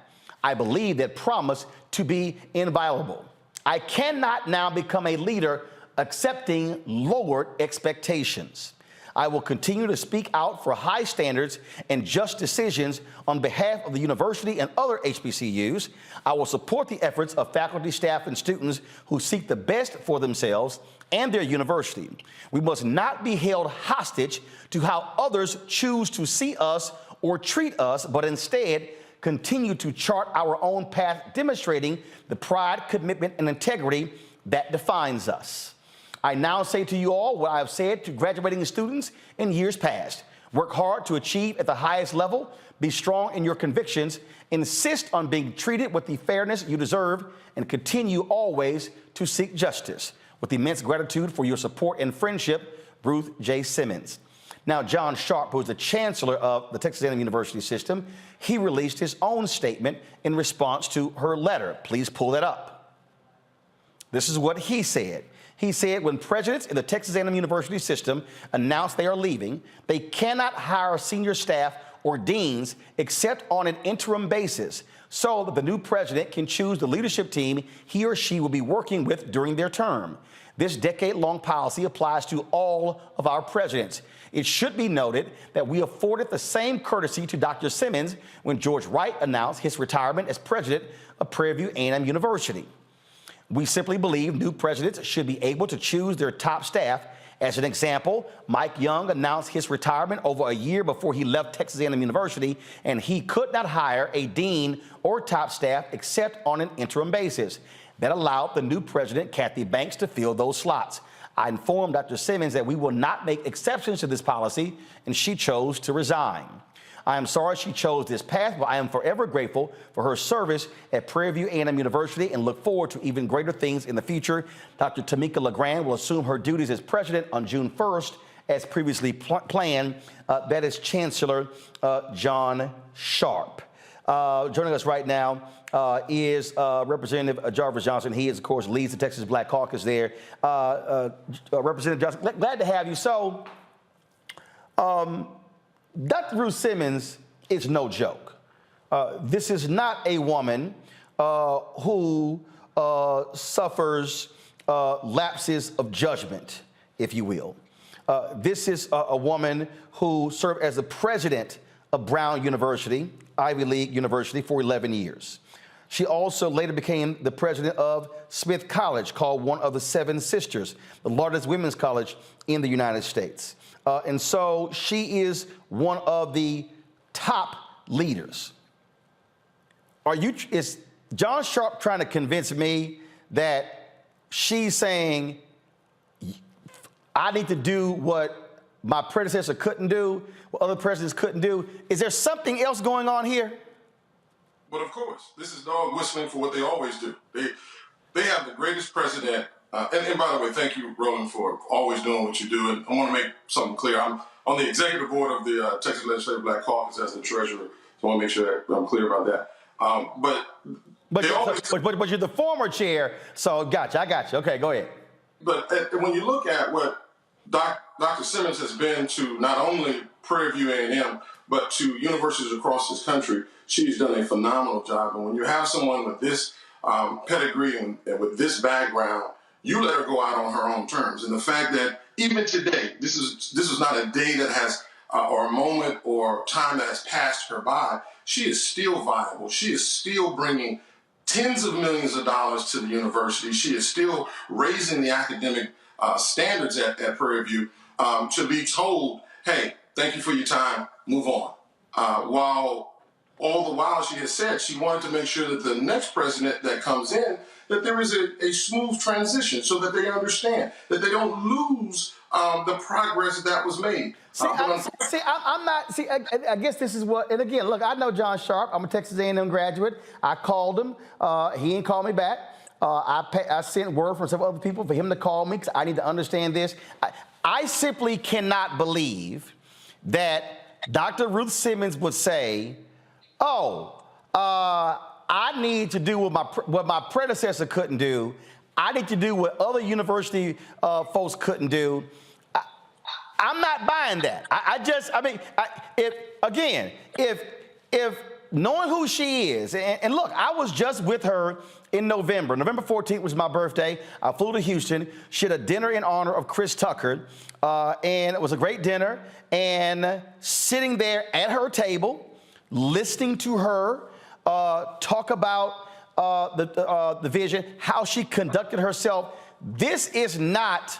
I believe that promise to be inviolable. I cannot now become a leader accepting lowered expectations. I will continue to speak out for high standards and just decisions on behalf of the university and other HBCUs. I will support the efforts of faculty, staff, and students who seek the best for themselves and their university. We must not be held hostage to how others choose to see us or treat us, but instead continue to chart our own path, demonstrating the pride, commitment, and integrity that defines us. I now say to you all what I have said to graduating students in years past. Work hard to achieve at the highest level, be strong in your convictions, insist on being treated with the fairness you deserve, and continue always to seek justice. With immense gratitude for your support and friendship, Ruth J. Simmons. Now, John Sharp, who is the chancellor of the Texas A&M University system, he released his own statement in response to her letter. Please pull that up. This is what he said. He said, when presidents in the Texas A&M University system announce they are leaving, they cannot hire senior staff or deans except on an interim basis so that the new president can choose the leadership team he or she will be working with during their term. This decade-long policy applies to all of our presidents. It should be noted that we afforded the same courtesy to Dr. Simmons when George Wright announced his retirement as president of Prairie View A&M University. We simply believe new presidents should be able to choose their top staff. As an example, Mike Young announced his retirement over a year before he left Texas A&M University, and he could not hire a dean or top staff except on an interim basis. That allowed the new president, Kathy Banks, to fill those slots. I informed Dr. Simmons that we will not make exceptions to this policy, and she chose to resign. I am sorry she chose this path, but I am forever grateful for her service at Prairie View A&M University and look forward to even greater things in the future. Dr. Tamika LeGrand will assume her duties as president on June 1st, as previously planned. That is Chancellor John Sharp. Joining us right now is Representative Jarvis Johnson. He, is, of course, leads the Texas Black Caucus there. Representative Johnson, glad to have you. So, Dr. Ruth Simmons is no joke. This is not a woman who suffers lapses of judgment, if you will. This is a woman who served as the president of Brown University, Ivy League University, for 11 years. She also later became the president of Smith College, called one of the Seven Sisters, the largest women's college in the United States. And so she is one of the top leaders. Is John Sharp trying to convince me that she's saying, I need to do what my predecessor couldn't do, what other presidents couldn't do? Is there something else going on here? But of course, this is dog whistling for what they always do. They have the greatest president. And by the way, thank you, Roland, for always doing what you do. And I want to make something clear. I'm on the executive board of the Texas Legislative Black Caucus as the treasurer, so I want to make sure that I'm clear about that. But you're the former chair, so gotcha. I got you. Okay, go ahead. But when you look at what Dr. Simmons has been to not only Prairie View A&M, but to universities across this country, she's done a phenomenal job. And when you have someone with this pedigree and with this background, you let her go out on her own terms. And the fact that even today, this is not a day that has or a moment or time that has passed her by, she is still viable. She is still bringing tens of millions of dollars to the university. She is still raising the academic standards at Prairie View to be told, hey, thank you for your time, move on. While all the while she has said she wanted to make sure that the next president that comes in, that there is a smooth transition so that they understand, that they don't lose the progress that was made. I guess this is what, and again, look, I know John Sharp. I'm a Texas A&M graduate. I called him. He didn't call me back. I sent word from some other people for him to call me because I need to understand this. I simply cannot believe that Dr. Ruth Simmons would say, I need to do what my predecessor couldn't do. I need to do what other university folks couldn't do. I'm not buying that. If knowing who she is, and look, I was just with her in November. November 14th was my birthday. I flew to Houston. She had a dinner in honor of Chris Tucker, and it was a great dinner. And sitting there at her table, listening to her talk about the vision, how she conducted herself. This is not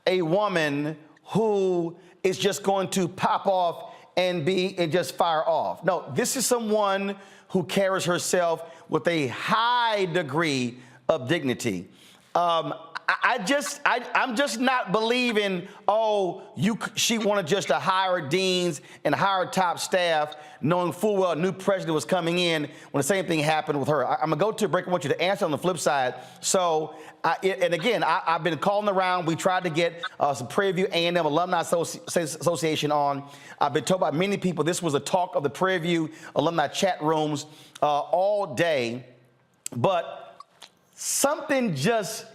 a woman who is just going to pop off and just fire off. No, this is someone who carries herself with a high degree of dignity. I'm just not believing, she wanted just to hire deans and hire top staff, knowing full well a new president was coming in when the same thing happened with her. I'm gonna go to a break. I want you to answer on the flip side. So, I've been calling around. We tried to get some Prairie View A&M Alumni Association on. I've been told by many people this was a talk of the Prairie View alumni chat rooms all day, but something just,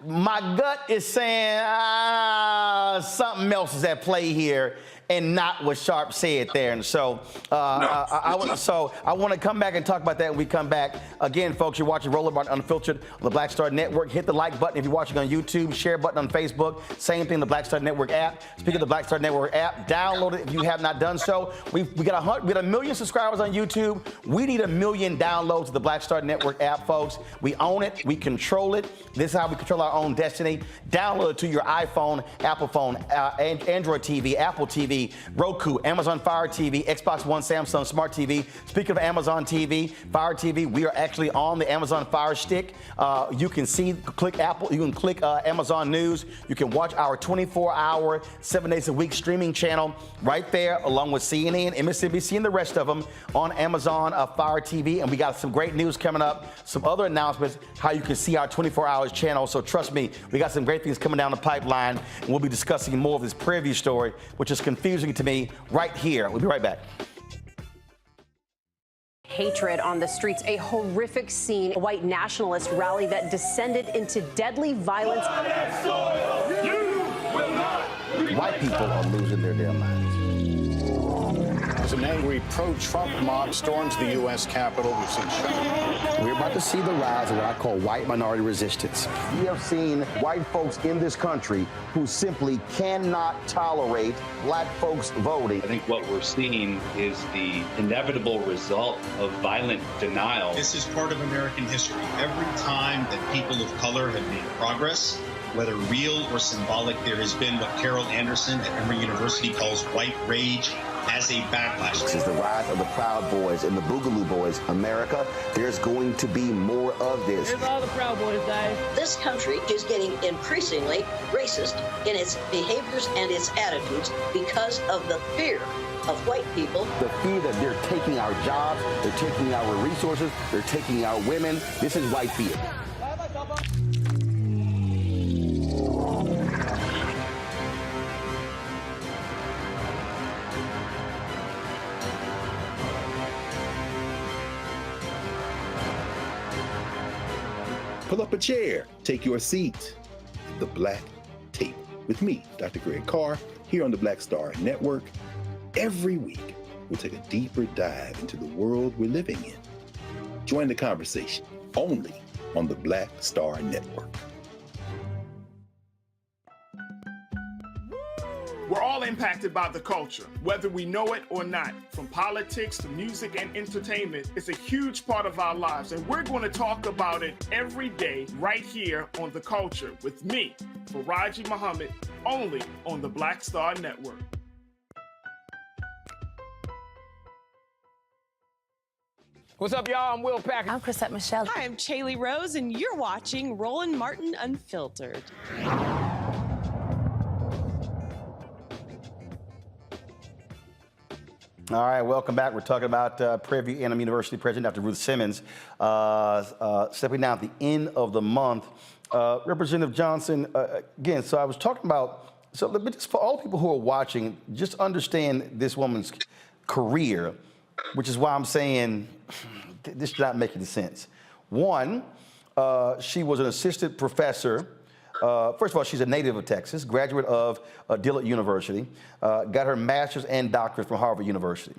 my gut is saying something else is at play here and not what Sharp said there. And so I want to come back and talk about that when we come back. Again, folks, you're watching Roland Martin Unfiltered on the Black Star Network. Hit the like button if you're watching on YouTube. Share button on Facebook. Same thing, the Black Star Network app. Speaking of the Black Star Network app, download it if you have not done so. We got 1 million subscribers on YouTube. We need 1 million downloads of the Black Star Network app, folks. We own it. We control it. This is how we control our own destiny. Download it to your iPhone, Apple phone, Android TV, Apple TV, Roku, Amazon Fire TV, Xbox One, Samsung Smart TV. Speaking of Amazon TV, Fire TV, we are actually on the Amazon Fire Stick. You can click Apple, you can click Amazon News. You can watch our 24-hour, 7 days a week streaming channel right there, along with CNN, MSNBC, and the rest of them on Amazon Fire TV. And we got some great news coming up, some other announcements, how you can see our 24-hour channel. So trust me, we got some great things coming down the pipeline, and we'll be discussing more of this Prairie View story, which is confusing to me right here. We'll be right back. Hatred on the streets, a horrific scene, a white nationalist rally that descended into deadly violence. White people are losing their damn minds. As an angry pro-Trump mob storms the U.S. Capitol, we've seen shooting. We're about to see the rise of what I call white minority resistance. We have seen white folks in this country who simply cannot tolerate black folks voting. I think what we're seeing is the inevitable result of violent denial. This is part of American history. Every time that people of color have made progress, whether real or symbolic, there has been what Carol Anderson at Emory University calls white rage as a backlash. This is the rise of the Proud Boys and the Boogaloo Boys. America, there's going to be more of this. Here's all the Proud Boys, guys. This country is getting increasingly racist in its behaviors and its attitudes because of the fear of white people. The fear that they're taking our jobs, they're taking our resources, they're taking our women. This is white fear. Pull up a chair, take your seat at the Black Table with me, Dr. Greg Carr, here on the Black Star Network. Every week, we'll take a deeper dive into the world we're living in. Join the conversation only on the Black Star Network. We're all impacted by the culture, whether we know it or not. From politics to music and entertainment, it's a huge part of our lives, and we're going to talk about it every day right here on The Culture with me, Faraji Muhammad, only on the Black Star Network. What's up, y'all? I'm Will Packer. I'm Chrisette Michelle. Hi, I'm Chaley Rose, and you're watching Roland Martin Unfiltered. All right, welcome back. We're talking about Prairie View A&M University President Dr. Ruth Simmons stepping down at the end of the month. Representative Johnson, again, so I was talking about, so let me just, for all people who are watching, just understand this woman's career, which is why I'm saying this does not make any sense. One, she was an assistant professor. First of all, she's a native of Texas, graduate of Dillard University, got her master's and doctorate from Harvard University.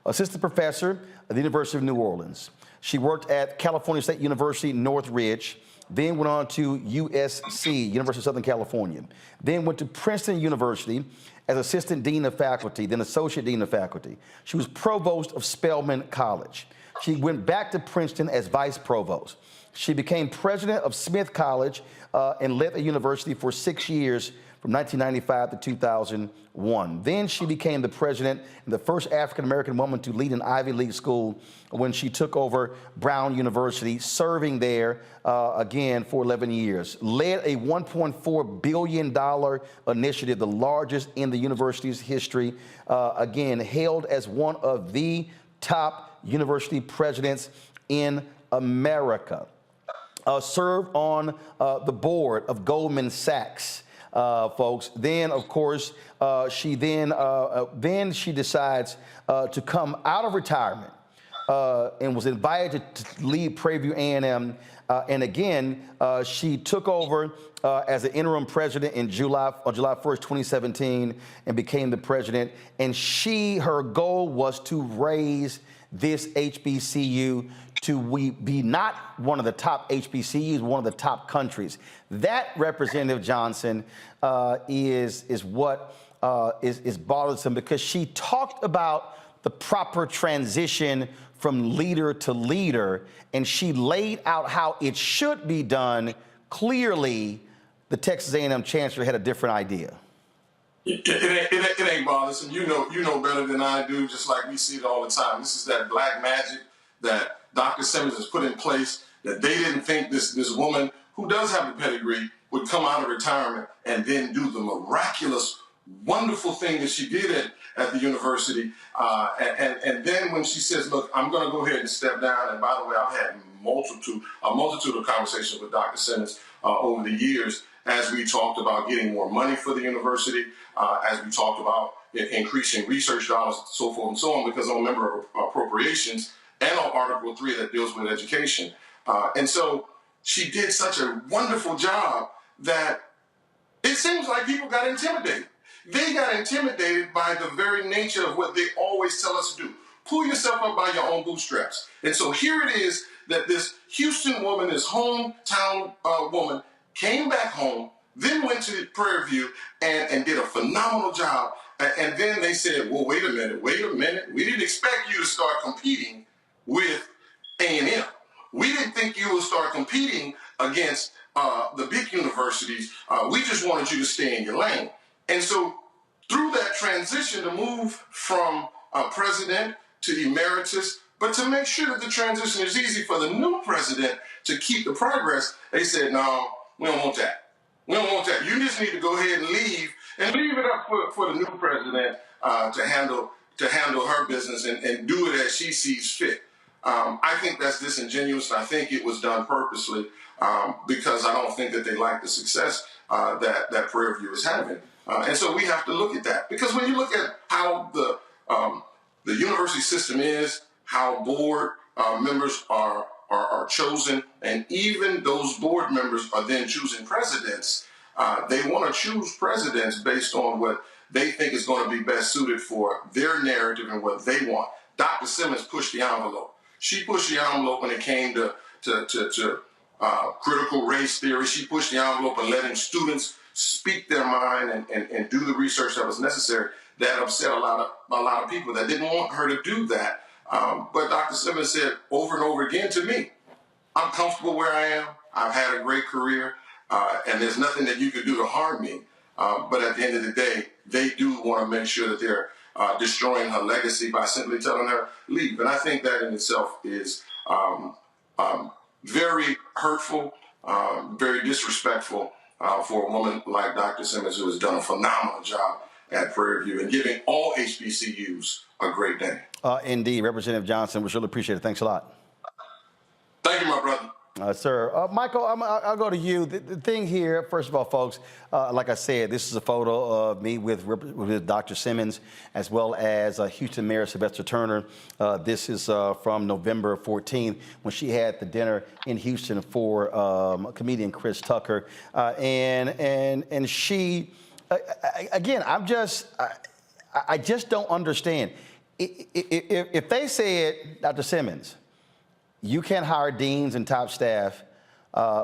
Assistant professor at the University of New Orleans. She worked at California State University, Northridge, then went on to USC, University of Southern California. Then went to Princeton University as assistant dean of faculty, then associate dean of faculty. She was provost of Spelman College. She went back to Princeton as vice provost. She became president of Smith College and led the university for 6 years from 1995 to 2001. Then she became the president and the first African-American woman to lead an Ivy League school when she took over Brown University, serving there again for 11 years. Led a $1.4 billion initiative, the largest in the university's history, again, hailed as one of the top university presidents in America. Served on the board of Goldman Sachs, folks. Then, of course, she decides to come out of retirement and was invited to lead Prairie View A&M. And again, she took over as an interim president on July 1st, 2017, and became the president. And her goal was to raise this HBCU to be not one of the top HBCUs, one of the top countries. That, Representative Johnson, is what is bothersome, because she talked about the proper transition from leader to leader, and she laid out how it should be done. Clearly, the Texas A&M Chancellor had a different idea. It ain't bothersome. You know better than I do, just like we see it all the time. This is that black magic that Dr. Simmons has put in place, that they didn't think this woman, who does have a pedigree, would come out of retirement and then do the miraculous, wonderful thing that she did at the university. And then when she says, look, I'm going to go ahead and step down. And by the way, I've had a multitude of conversations with Dr. Simmons over the years as we talked about getting more money for the university, as we talked about increasing research dollars, so forth and so on, because I'm a member of appropriations and on Article 3 that deals with education. And so she did such a wonderful job that it seems like people got intimidated. They got intimidated by the very nature of what they always tell us to do. Pull yourself up by your own bootstraps. And so here it is that this Houston woman, this hometown woman, came back home, then went to Prairie View and did a phenomenal job. And then they said, well, wait a minute. We didn't expect you to start competing with A&M. We didn't think you would start competing against the big universities. We just wanted you to stay in your lane. And so through that transition to move from president to emeritus, but to make sure that the transition is easy for the new president to keep the progress, they said, no, we don't want that. We don't want that. You just need to go ahead and leave it up for the new president to handle her business and do it as she sees fit. I think that's disingenuous, and I think it was done purposely because I don't think that they like the success that Prairie View is having. And so we have to look at that, because when you look at how the university system is, how board members are chosen, and even those board members are then choosing presidents, they want to choose presidents based on what they think is going to be best suited for their narrative and what they want. Dr. Simmons pushed the envelope. She pushed the envelope when it came to critical race theory. She pushed the envelope and letting students speak their mind and do the research that was necessary, that upset a lot of people that didn't want her to do that. But Dr. Simmons said over and over again to me, I'm comfortable where I am. I've had a great career, and there's nothing that you could do to harm me. But at the end of the day, they do want to make sure that they're destroying her legacy by simply telling her leave. And I think that in itself is very hurtful, very disrespectful for a woman like Dr. Simmons, who has done a phenomenal job at Prairie View and giving all HBCUs a great day. Indeed, Representative Johnson, we really appreciate it. Thanks a lot. Thank you, my brother. Sir. Michael, I'll go to you. The thing here, first of all, folks, like I said, this is a photo of me with Dr. Simmons, as well as Houston Mayor Sylvester Turner. This is from November 14th, when she had the dinner in Houston for comedian Chris Tucker. And she, again, I just don't understand. If they said, Dr. Simmons, you can't hire deans and top staff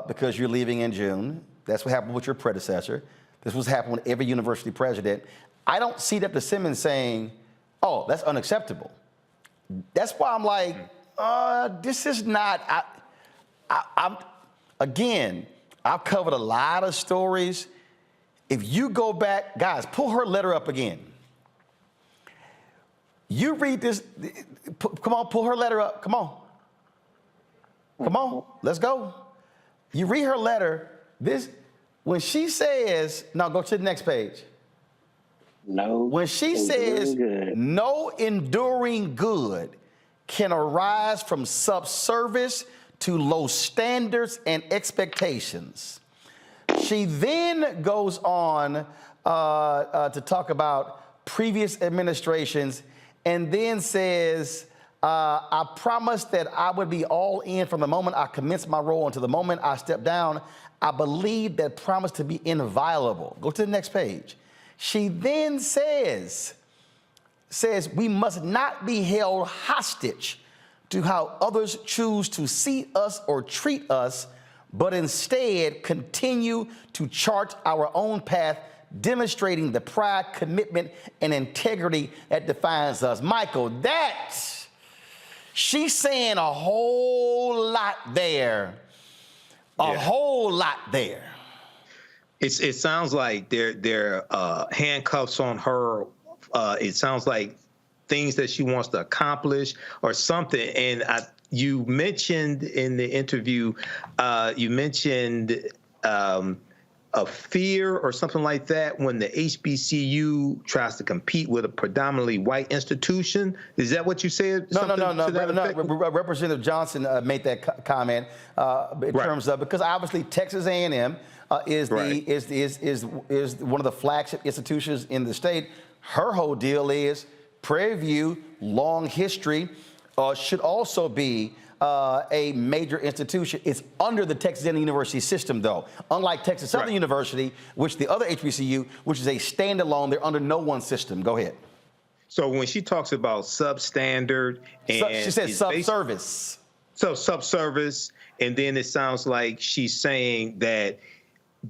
because you're leaving in June. That's what happened with your predecessor. This was happening with every university president. I don't see Dr. Simmons saying, oh, that's unacceptable. That's why I'm like, this is not, again, I've covered a lot of stories. If you go back, guys, pull her letter up again. You read this, come on, pull her letter up, come on. Come on, let's go. You read her letter, when she says, now go to the next page. No. When she says, no enduring good can arise from subservice to low standards and expectations. She then goes on to talk about previous administrations and then says, I promised that I would be all in from the moment I commenced my role until the moment I stepped down. I believe that promise to be inviolable. Go to the next page. She then says we must not be held hostage to how others choose to see us or treat us, but instead continue to chart our own path, demonstrating the pride, commitment, and integrity that defines us. Michael, she's saying a whole lot there. A whole lot there. It sounds like they're handcuffs on her. It sounds like things that she wants to accomplish or something. And you mentioned in the interview, you mentioned a fear or something like that when the HBCU tries to compete with a predominantly white institution. Is that what you said? No. Representative Johnson made that comment in terms of, because obviously Texas A&M is one of the flagship institutions in the state. Her whole deal is Prairie View, long history, should also be a major institution. It's under the Texas A&M University system, though. Unlike Texas Southern University, which the other HBCU, which is a standalone, they're under no one system. Go ahead. So when she talks about substandard and she says subservice. So subservice, and then it sounds like she's saying that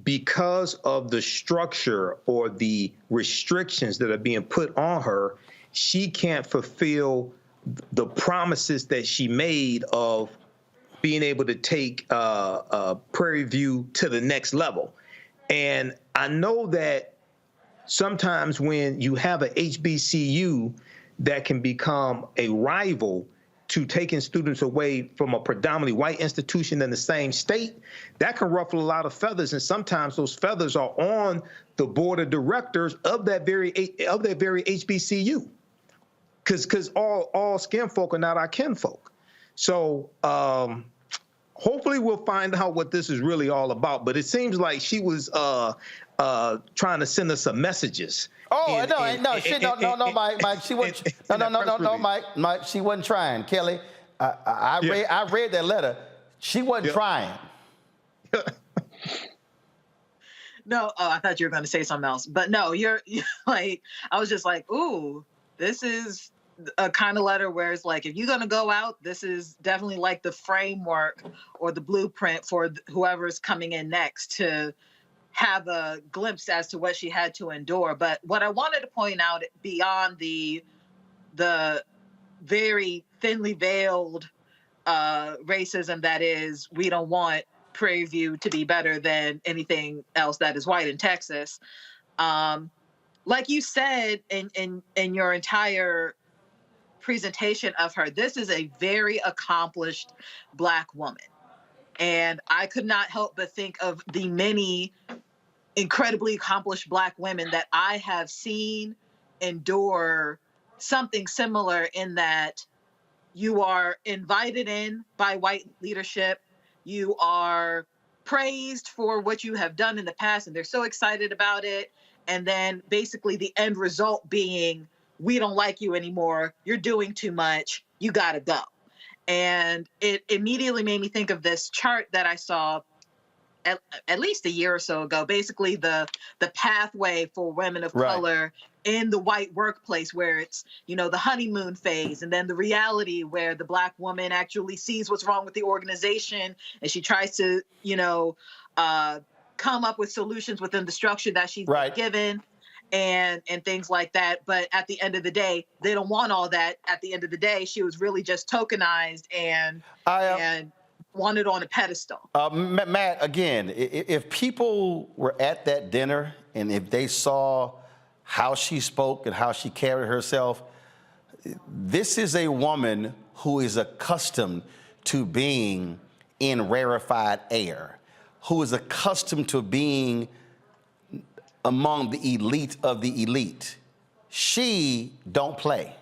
because of the structure or the restrictions that are being put on her, she can't fulfill the promises that she made of being able to take Prairie View to the next level. And I know that sometimes when you have a HBCU that can become a rival to taking students away from a predominantly white institution in the same state, that can ruffle a lot of feathers. And sometimes those feathers are on the board of directors of that very HBCU. Because all skin folk are not our kinfolk. So hopefully we'll find out what this is really all about. But it seems like she was trying to send us some messages. Oh, no, Mike, she wasn't. No, Mike, she wasn't trying. Kelly, I read that letter. She wasn't trying. No, I thought you were going to say something else. But no, you're like, I was just like, ooh, this is a kind of letter where it's like, if you're going to go out, this is definitely like the framework or the blueprint for whoever's coming in next to have a glimpse as to what she had to endure. But what I wanted to point out beyond the very thinly veiled racism that is, we don't want Prairie View to be better than anything else that is white in Texas. Like you said in your entire presentation of her, this is a very accomplished Black woman. And I could not help but think of the many incredibly accomplished Black women that I have seen endure something similar, in that you are invited in by white leadership, you are praised for what you have done in the past, and they're so excited about it. And then basically the end result being, we don't like you anymore, you're doing too much, you gotta go. And it immediately made me think of this chart that I saw at least a year or so ago, basically the pathway for women of color in the white workplace, where it's, you know, the honeymoon phase, and then the reality where the Black woman actually sees what's wrong with the organization, and she tries to, you know, come up with solutions within the structure that she's been given, and things like that. But at the end of the day, they don't want all that. At the end of the day, she was really just tokenized and wanted on a pedestal. Matt, again, if people were at that dinner and if they saw how she spoke and how she carried herself, this is a woman who is accustomed to being in rarefied air, who is accustomed to being among the elite of the elite. She don't play.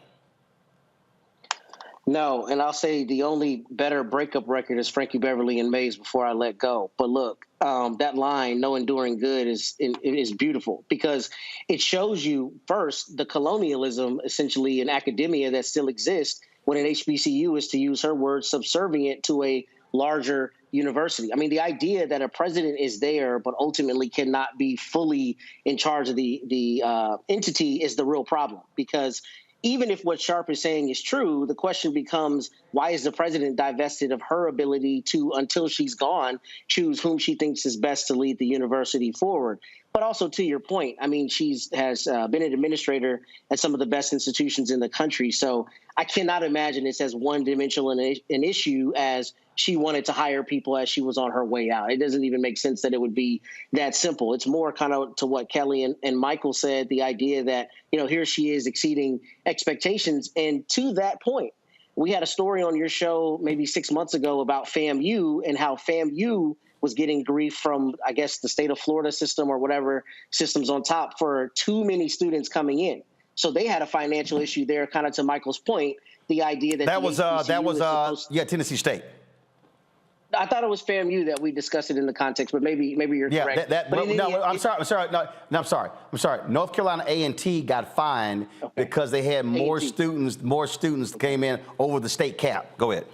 No, and I'll say the only better breakup record is Frankie Beverly and Mays, Before I Let Go. But look, that line, no enduring good, is beautiful, because it shows you, first, the colonialism essentially in academia that still exists when an HBCU is, to use her words, subservient to a larger university. I mean, the idea that a president is there but ultimately cannot be fully in charge of the entity is the real problem, because even if what Sharp is saying is true, the question becomes, why is the president divested of her ability to, until she's gone, choose whom she thinks is best to lead the university forward? But also, to your point, I mean, has been an administrator at some of the best institutions in the country. So I cannot imagine it's as one-dimensional an issue as she wanted to hire people as she was on her way out. It doesn't even make sense that it would be that simple. It's more kind of to what Kelly and Michael said, the idea that, you know, here she is exceeding expectations. And to that point, we had a story on your show maybe 6 months ago about FAMU and how FAMU was getting grief from, I guess, the state of Florida system or whatever systems on top for too many students coming in. So they had a financial issue there, kind of to Michael's point, the idea that Tennessee State. I thought it was FAMU that we discussed it in the context, but maybe you're correct. I'm sorry. North Carolina A&T got fined because they had more students came in over the state cap. Go ahead.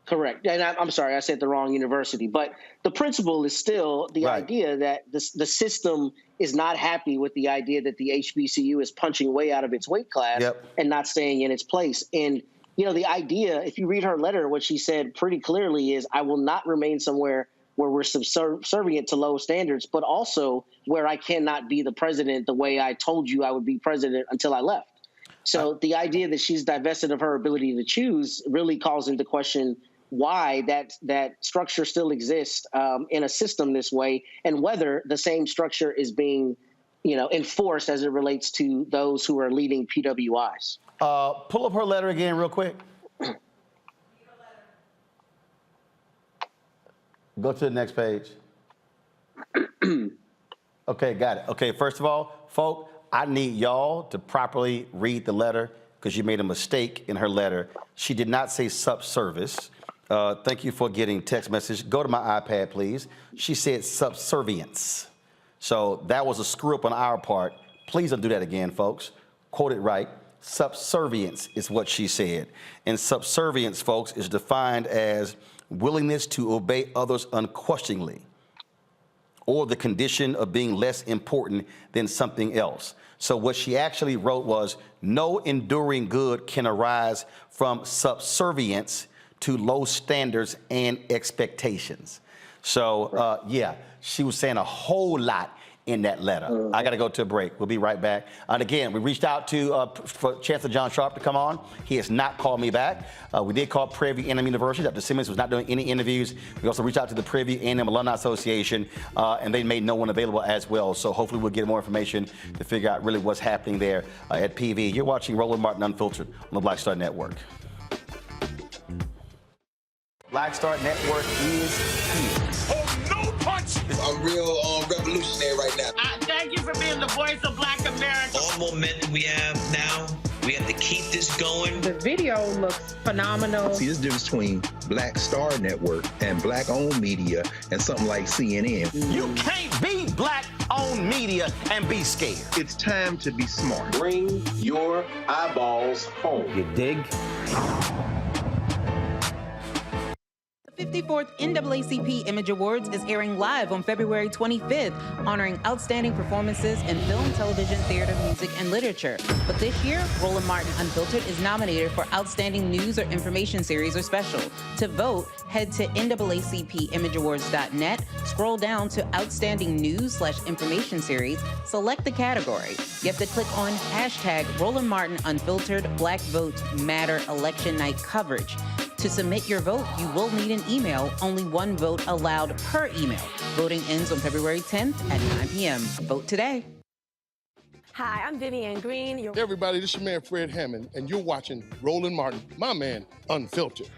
Correct. And I'm sorry, I said the wrong university. But the principle is still the idea that the system is not happy with the idea that the HBCU is punching way out of its weight class and not staying in its place. And, you know, the idea, if you read her letter, what she said pretty clearly is, I will not remain somewhere where we're subservient to low standards, but also where I cannot be the president the way I told you I would be president until I left. So the idea that she's divested of her ability to choose really calls into question why that structure still exists in a system this way, and whether the same structure is being, you know, enforced as it relates to those who are leading PWIs. Pull up her letter again real quick. Go to the next page. Okay, got it. Okay, first of all, folk, I need y'all to properly read the letter, because you made a mistake in her letter. She did not say subservice. Thank you for getting text message. Go to my iPad, please. She said subservience. So that was a screw up on our part. Please don't do that again, folks. Quote it right. Subservience is what she said. And subservience, folks, is defined as willingness to obey others unquestioningly, or the condition of being less important than something else. So what she actually wrote was, no enduring good can arise from subservience to low standards and expectations. So, yeah, she was saying a whole lot in that letter. I got to go to a break. We'll be right back. And again, we reached out to for Chancellor John Sharp to come on. He has not called me back. We did call Prairie View A&M University. Dr. Simmons was not doing any interviews. We also reached out to the Prairie View A&M Alumni Association, and they made no one available as well. So hopefully we'll get more information to figure out really what's happening there at PV. You're watching Roland Martin Unfiltered on the Black Star Network. Black Star Network is here. Oh, no punch! I'm real revolutionary right now. Thank you for being the voice of Black America. All momentum we have now, we have to keep this going. The video looks phenomenal. See, this difference between Black Star Network and black-owned media and something like CNN. You can't be black-owned media and be scared. It's time to be smart. Bring your eyeballs home. You dig? The 54th NAACP Image Awards is airing live on February 25th, honoring outstanding performances in film, television, theater, music, and literature. But this year, Roland Martin Unfiltered is nominated for Outstanding News or Information Series or Special. To vote, head to NAACPImageAwards.net, scroll down to Outstanding News/Information Series, select the category. You have to click on hashtag Roland Martin Unfiltered Black Votes Matter Election Night Coverage. To submit your vote, you will need an email. Only one vote allowed per email. Voting ends on February 10th at 9 p.m. Vote today. Hi, I'm Vivian Green. Hey everybody, this is your man Fred Hammond, and you're watching Roland Martin, my man, Unfiltered.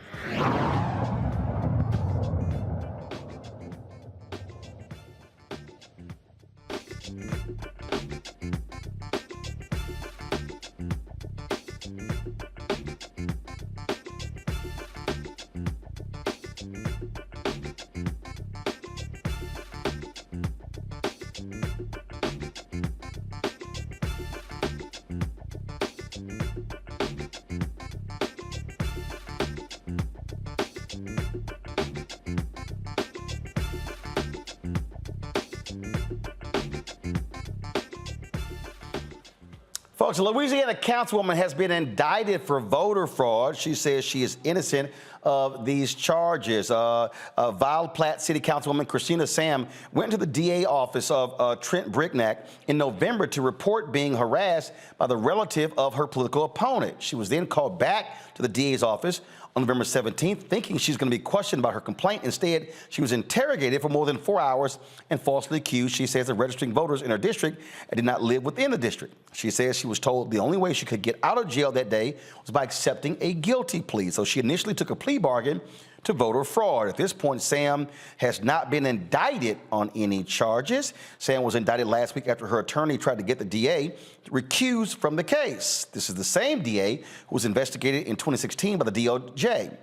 Folks, a Louisiana councilwoman has been indicted for voter fraud. She says she is innocent of these charges. Vile Platte City Councilwoman Christina Sam went to the DA office of Trent Brignac in November to report being harassed by the relative of her political opponent. She was then called back to the DA's office on November 17th, thinking she's going to be questioned about her complaint. Instead, she was interrogated for more than 4 hours and falsely accused, she says, of registering voters in her district and did not live within the district. She says she was told the only way she could get out of jail that day was by accepting a guilty plea. So she initially took a plea bargain to voter fraud. At this point, Sam has not been indicted on any charges. Sam was indicted last week after her attorney tried to get the DA to recuse from the case. This is the same DA who was investigated in 2016 by the DOJ.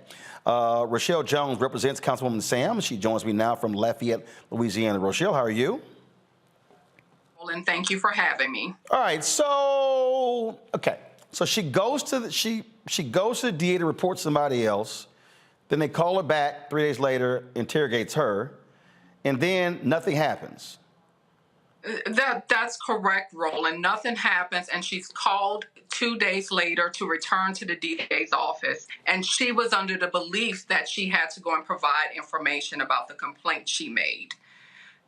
Rochelle Jones represents Councilwoman Sam. She joins me now from Lafayette, Louisiana. Rochelle, how are you? And thank you for having me. All right, so she goes to the DA to report somebody else. Then they call her back 3 days later, interrogates her, and then nothing happens. That's correct, Roland. Nothing happens, and she's called 2 days later to return to the DA's office, and she was under the belief that she had to go and provide information about the complaint she made.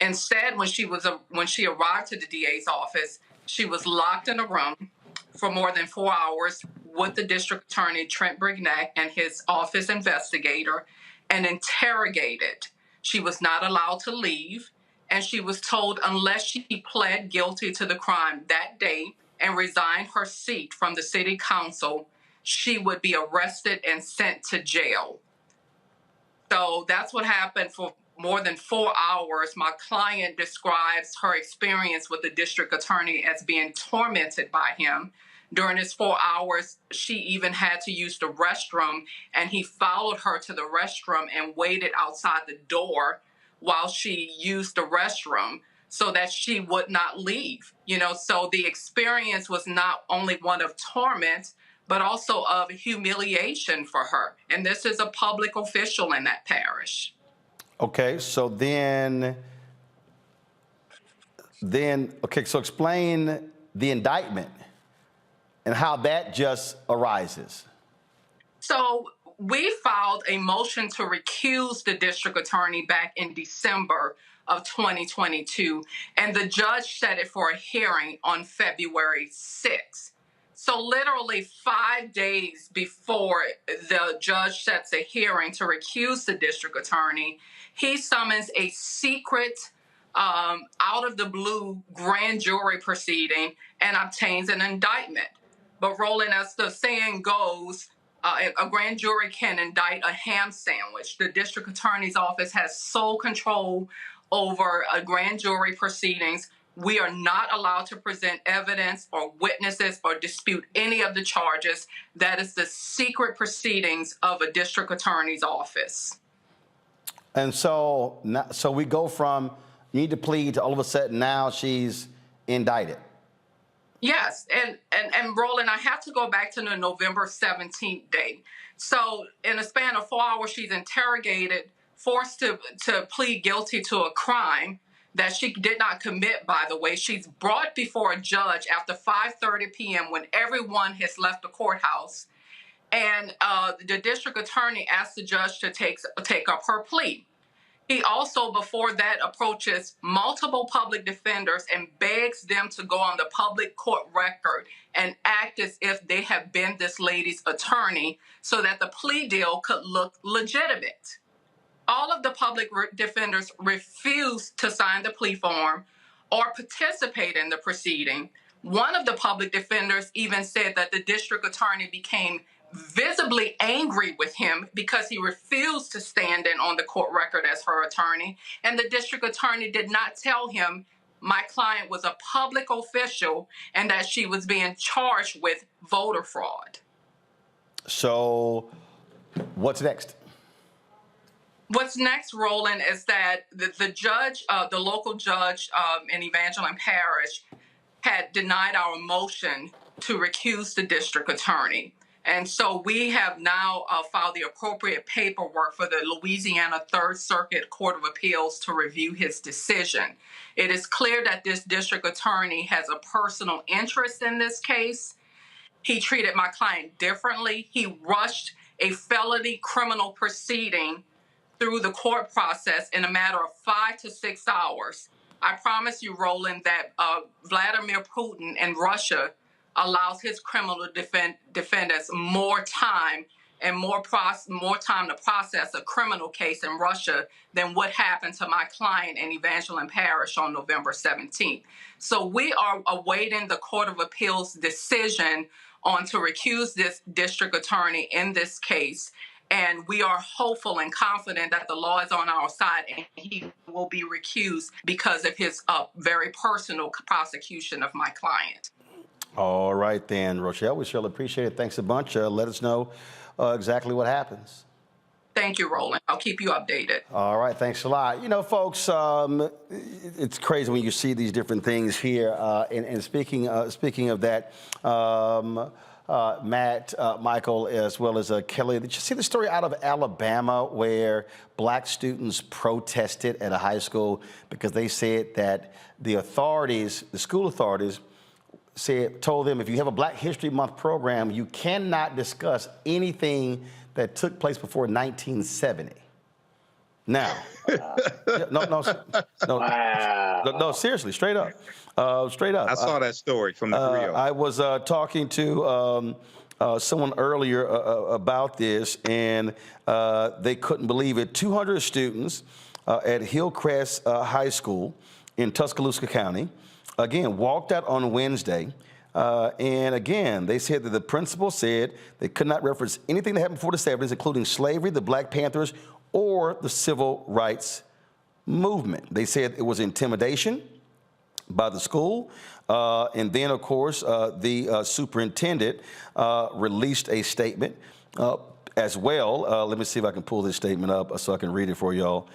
Instead, when she arrived to the DA's office, she was locked in a room for more than 4 hours with the district attorney, Trent Brignac, and his office investigator, and interrogated. She was not allowed to leave, and she was told unless she pled guilty to the crime that day and resigned her seat from the city council, she would be arrested and sent to jail. So that's what happened for more than 4 hours. My client describes her experience with the district attorney as being tormented by him. During his 4 hours, she even had to use the restroom, and he followed her to the restroom and waited outside the door while she used the restroom so that she would not leave. So the experience was not only one of torment, but also of humiliation for her. And this is a public official in that parish. Okay, so so explain the indictment and how that just arises. So we filed a motion to recuse the district attorney back in December of 2022, and the judge set it for a hearing on February 6th. So literally 5 days before the judge sets a hearing to recuse the district attorney, he summons a secret, out of the blue grand jury proceeding and obtains an indictment. But Roland, as the saying goes, a grand jury can indict a ham sandwich. The district attorney's office has sole control over a grand jury proceedings. We are not allowed to present evidence or witnesses or dispute any of the charges. That is the secret proceedings of a district attorney's office. And so we go from you need to plead to all of a sudden now she's indicted. Yes, and Roland, I have to go back to the November 17th date. So in a span of 4 hours, she's interrogated, forced to plead guilty to a crime that she did not commit, by the way. She's brought before a judge after 5:30 p.m. when everyone has left the courthouse. And the district attorney asked the judge to take up her plea. He also, before that, approaches multiple public defenders and begs them to go on the public court record and act as if they have been this lady's attorney so that the plea deal could look legitimate. All of the public defenders refused to sign the plea form or participate in the proceeding. One of the public defenders even said that the district attorney became visibly angry with him because he refused to stand in on the court record as her attorney. And the district attorney did not tell him my client was a public official and that she was being charged with voter fraud. So what's next? What's next, Roland, is that the judge, the local judge in Evangeline Parish had denied our motion to recuse the district attorney. And so we have now filed the appropriate paperwork for the Louisiana Third Circuit Court of Appeals to review his decision. It is clear that this district attorney has a personal interest in this case. He treated my client differently. He rushed a felony criminal proceeding through the court process in a matter of 5 to 6 hours. I promise you, Roland, that Vladimir Putin in Russia allows his criminal defendants more time and more time to process a criminal case in Russia than what happened to my client in Evangeline Parish on November 17th. So we are awaiting the Court of Appeals decision on to recuse this district attorney in this case. And we are hopeful and confident that the law is on our side and he will be recused because of his very personal prosecution of my client. All right, then, Rochelle, we shall appreciate it. Thanks a bunch. Let us know exactly what happens. Thank you, Roland. I'll keep you updated. All right, thanks a lot. You know, folks, it's crazy when you see these different things here. And speaking of that, Matt, Michael, as well as Kelly, did you see the story out of Alabama where black students protested at a high school because they said that the authorities, the school authorities, told them if you have a Black History Month program, you cannot discuss anything that took place before 1970. Now, no, seriously, straight up. I saw that story from the Rio. I was talking to someone earlier about this, and they couldn't believe it. 200 students at Hillcrest High School in Tuscaloosa County, again, walked out on Wednesday. And again, they said that the principal said they could not reference anything that happened before the 70s, including slavery, the Black Panthers, or the civil rights movement. They said it was intimidation by the school. And then, of course, the superintendent released a statement as well. Let me see if I can pull this statement up so I can read it for y'all,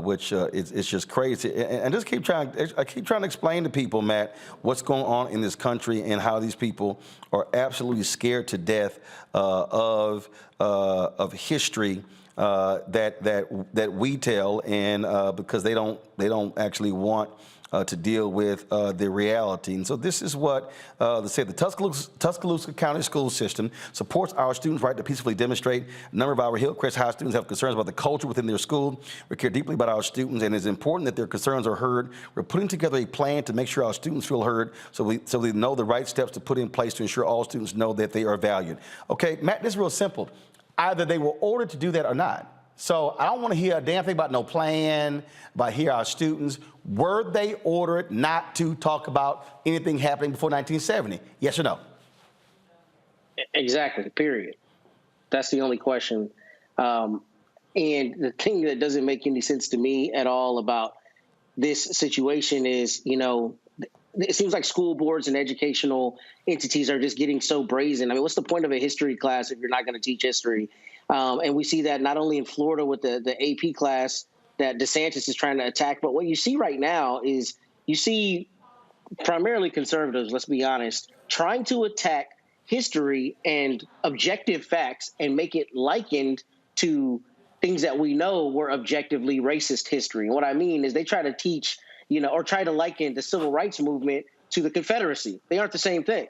which it's just crazy. And just I keep trying to explain to people, Matt, what's going on in this country and how these people are absolutely scared to death of history that we tell, and because they don't actually want to deal with the reality. And so this is what the Tuscaloosa County school system supports our students' right to peacefully demonstrate. A number of our Hillcrest High students have concerns about the culture within their school. We care deeply about our students, and it's important that their concerns are heard. We're putting together a plan to make sure our students feel heard, so we know the right steps to put in place to ensure all students know that they are valued. Okay, Matt, this is real simple. Either they were ordered to do that or not. So I don't want to hear a damn thing about no plan, about here our students. Were they ordered not to talk about anything happening before 1970? Yes or no? Exactly, period. That's the only question. And the thing that doesn't make any sense to me at all about this situation is, you know, it seems like school boards and educational entities are just getting so brazen. I mean, what's the point of a history class if you're not going to teach history? And we see that not only in Florida with the AP class that DeSantis is trying to attack, but what you see right now is you see primarily conservatives, let's be honest, trying to attack history and objective facts and make it likened to things that we know were objectively racist history. And what I mean is they try to teach, you know, or try to liken the civil rights movement to the Confederacy. They aren't the same thing.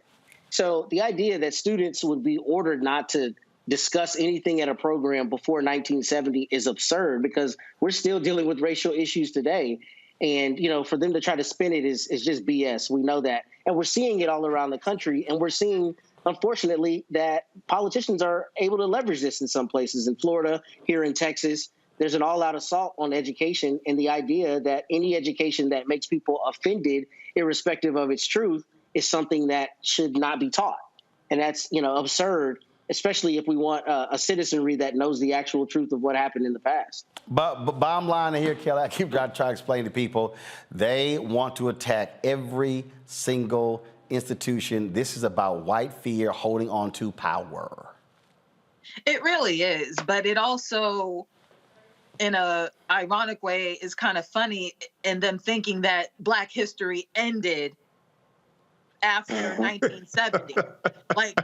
So the idea that students would be ordered not to discuss anything at a program before 1970 is absurd, because we're still dealing with racial issues today. And, you know, for them to try to spin it is just BS. We know that. And we're seeing it all around the country. And we're seeing, unfortunately, that politicians are able to leverage this in some places. In Florida, here in Texas, there's an all-out assault on education, and the idea that any education that makes people offended, irrespective of its truth, is something that should not be taught. And that's, you know, absurd, especially if we want a citizenry that knows the actual truth of what happened in the past. But bottom line here, Kelly, I keep trying to explain to people, they want to attack every single institution. This is about white fear holding on to power. It really is, but it also, in a ironic way, is kind of funny in them thinking that Black history ended after 1970. Like,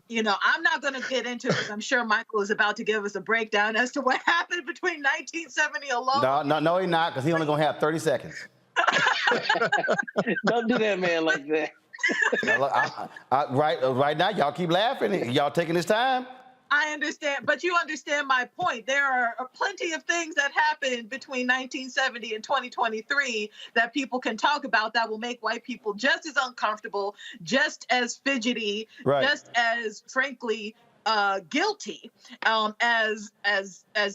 you know, I'm not going to get into it because I'm sure Michael is about to give us a breakdown as to what happened between 1970 alone. No, he's not, because he's only going to have 30 seconds. Don't do that, man, like that. Right now, y'all keep laughing. Y'all taking this time. I understand, but you understand my point. There are plenty of things that happened between 1970 and 2023 that people can talk about that will make white people just as uncomfortable, just as fidgety, right, just as, frankly, guilty as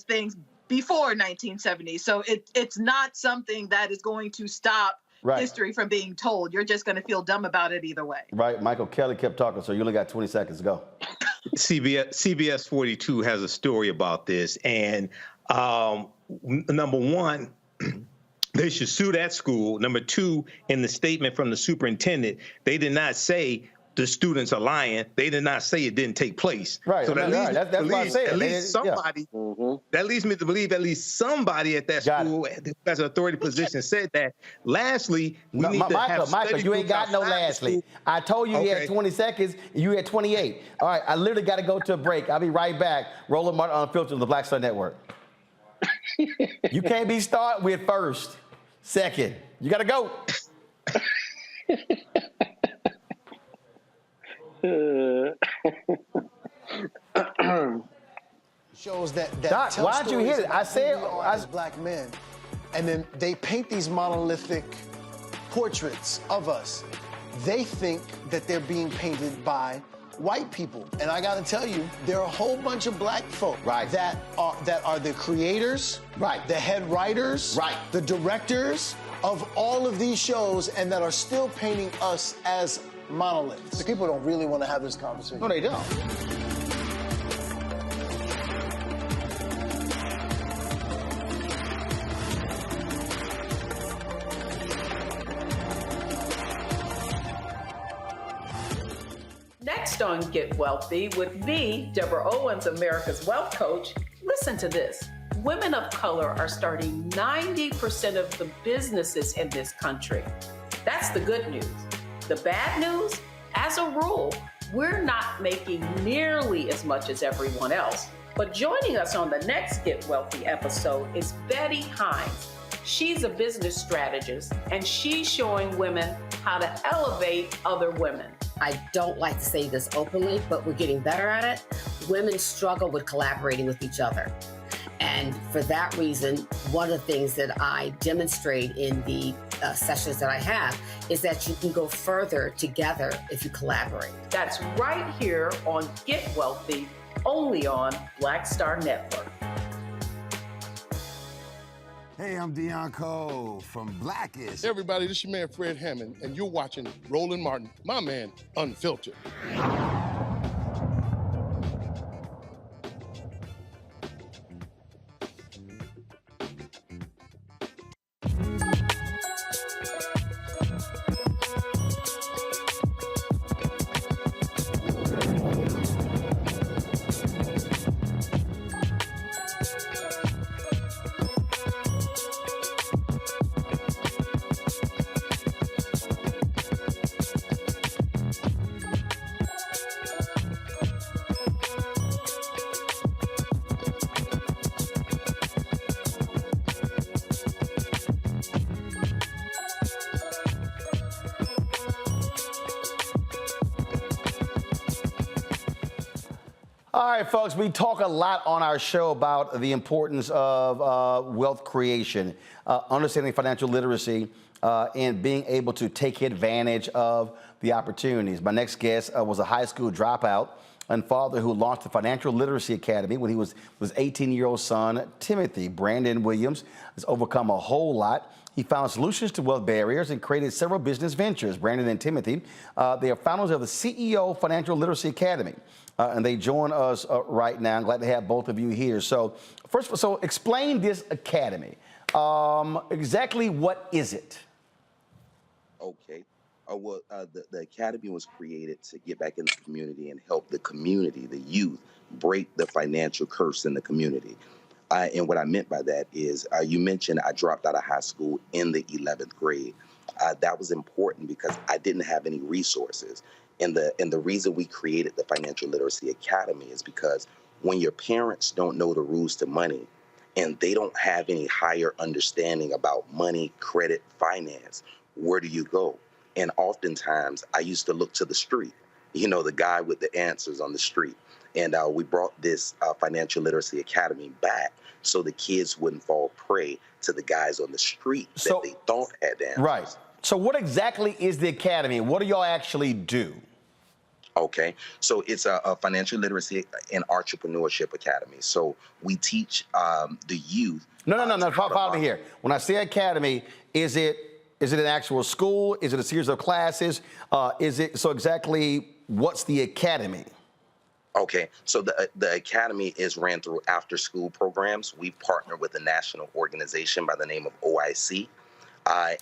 things before 1970. So it's not something that is going to stop history from being told. You're just going to feel dumb about it either way. Right. Michael Kelly kept talking, so you only got 20 seconds to go. CBS 42 has a story about this, and number one, they should sue that school. Number two, in the statement from the superintendent, they did not say the students are lying. They did not say it didn't take place. Right. So that's what I said. At least somebody, that leads me to believe at least somebody at that school as an authority position said that. Lastly, we need to have Michael, you ain't got no lastly. I told you you had 20 seconds, and you had 28. All right, I literally got to go to a break. I'll be right back. Roland Martin Unfiltered on the Black Star Network. You can't be started with first, second. You got to go. Shows that Doc, tell why'd you hit it? I said as black men, and then they paint these monolithic portraits of us. They think that they're being painted by white people, and I got to tell you, there are a whole bunch of black folk that are the creators, the head writers, the directors of all of these shows, and that are still painting us as monoliths. The people don't really want to have this conversation. No, they don't. Next on Get Wealthy with me, Deborah Owens, America's Wealth Coach. Listen to this. Women of color are starting 90% of the businesses in this country. That's the good news. The bad news, as a rule, we're not making nearly as much as everyone else. But joining us on the next Get Wealthy episode is Betty Hines. She's a business strategist, and she's showing women how to elevate other women. I don't like to say this openly, but we're getting better at it. Women struggle with collaborating with each other. And for that reason, one of the things that I demonstrate in the sessions that I have is that you can go further together if you collaborate. That's right here on Get Wealthy, only on Black Star Network. Hey, I'm Deion Cole from Blackish. Hey everybody, this is your man Fred Hammond, and you're watching Roland Martin, my man, Unfiltered. All right, folks, we talk a lot on our show about the importance of wealth creation, understanding financial literacy, and being able to take advantage of the opportunities. My next guest was a high school dropout and father who launched the Financial Literacy Academy when he was 18-year-old son, Timothy. Brandon Williams has overcome a whole lot. He found solutions to wealth barriers and created several business ventures. Brandon and Timothy, they are founders of the CEO Financial Literacy Academy. And they join us right now. I'm glad to have both of you here. So first, so explain this academy. Exactly what is it? Okay. The academy was created to get back in the community and help the community, the youth, break the financial curse in the community. And what I meant by that is, you mentioned I dropped out of high school in the 11th grade. That was important because I didn't have any resources. And the reason we created the Financial Literacy Academy is because when your parents don't know the rules to money and they don't have any higher understanding about money, credit, finance, where do you go? And oftentimes I used to look to the street, the guy with the answers on the street. And we brought this Financial Literacy Academy back so the kids wouldn't fall prey to the guys on the street that they thought had the answers. Right. So what exactly is the academy? What do y'all actually do? Okay, so it's a financial literacy and entrepreneurship academy. So we teach the youth. No. Follow me here. When I say academy, is it an actual school? Is it a series of classes? Exactly what's the academy? Okay, so the academy is ran through after-school programs. We partner with a national organization by the name of OIC.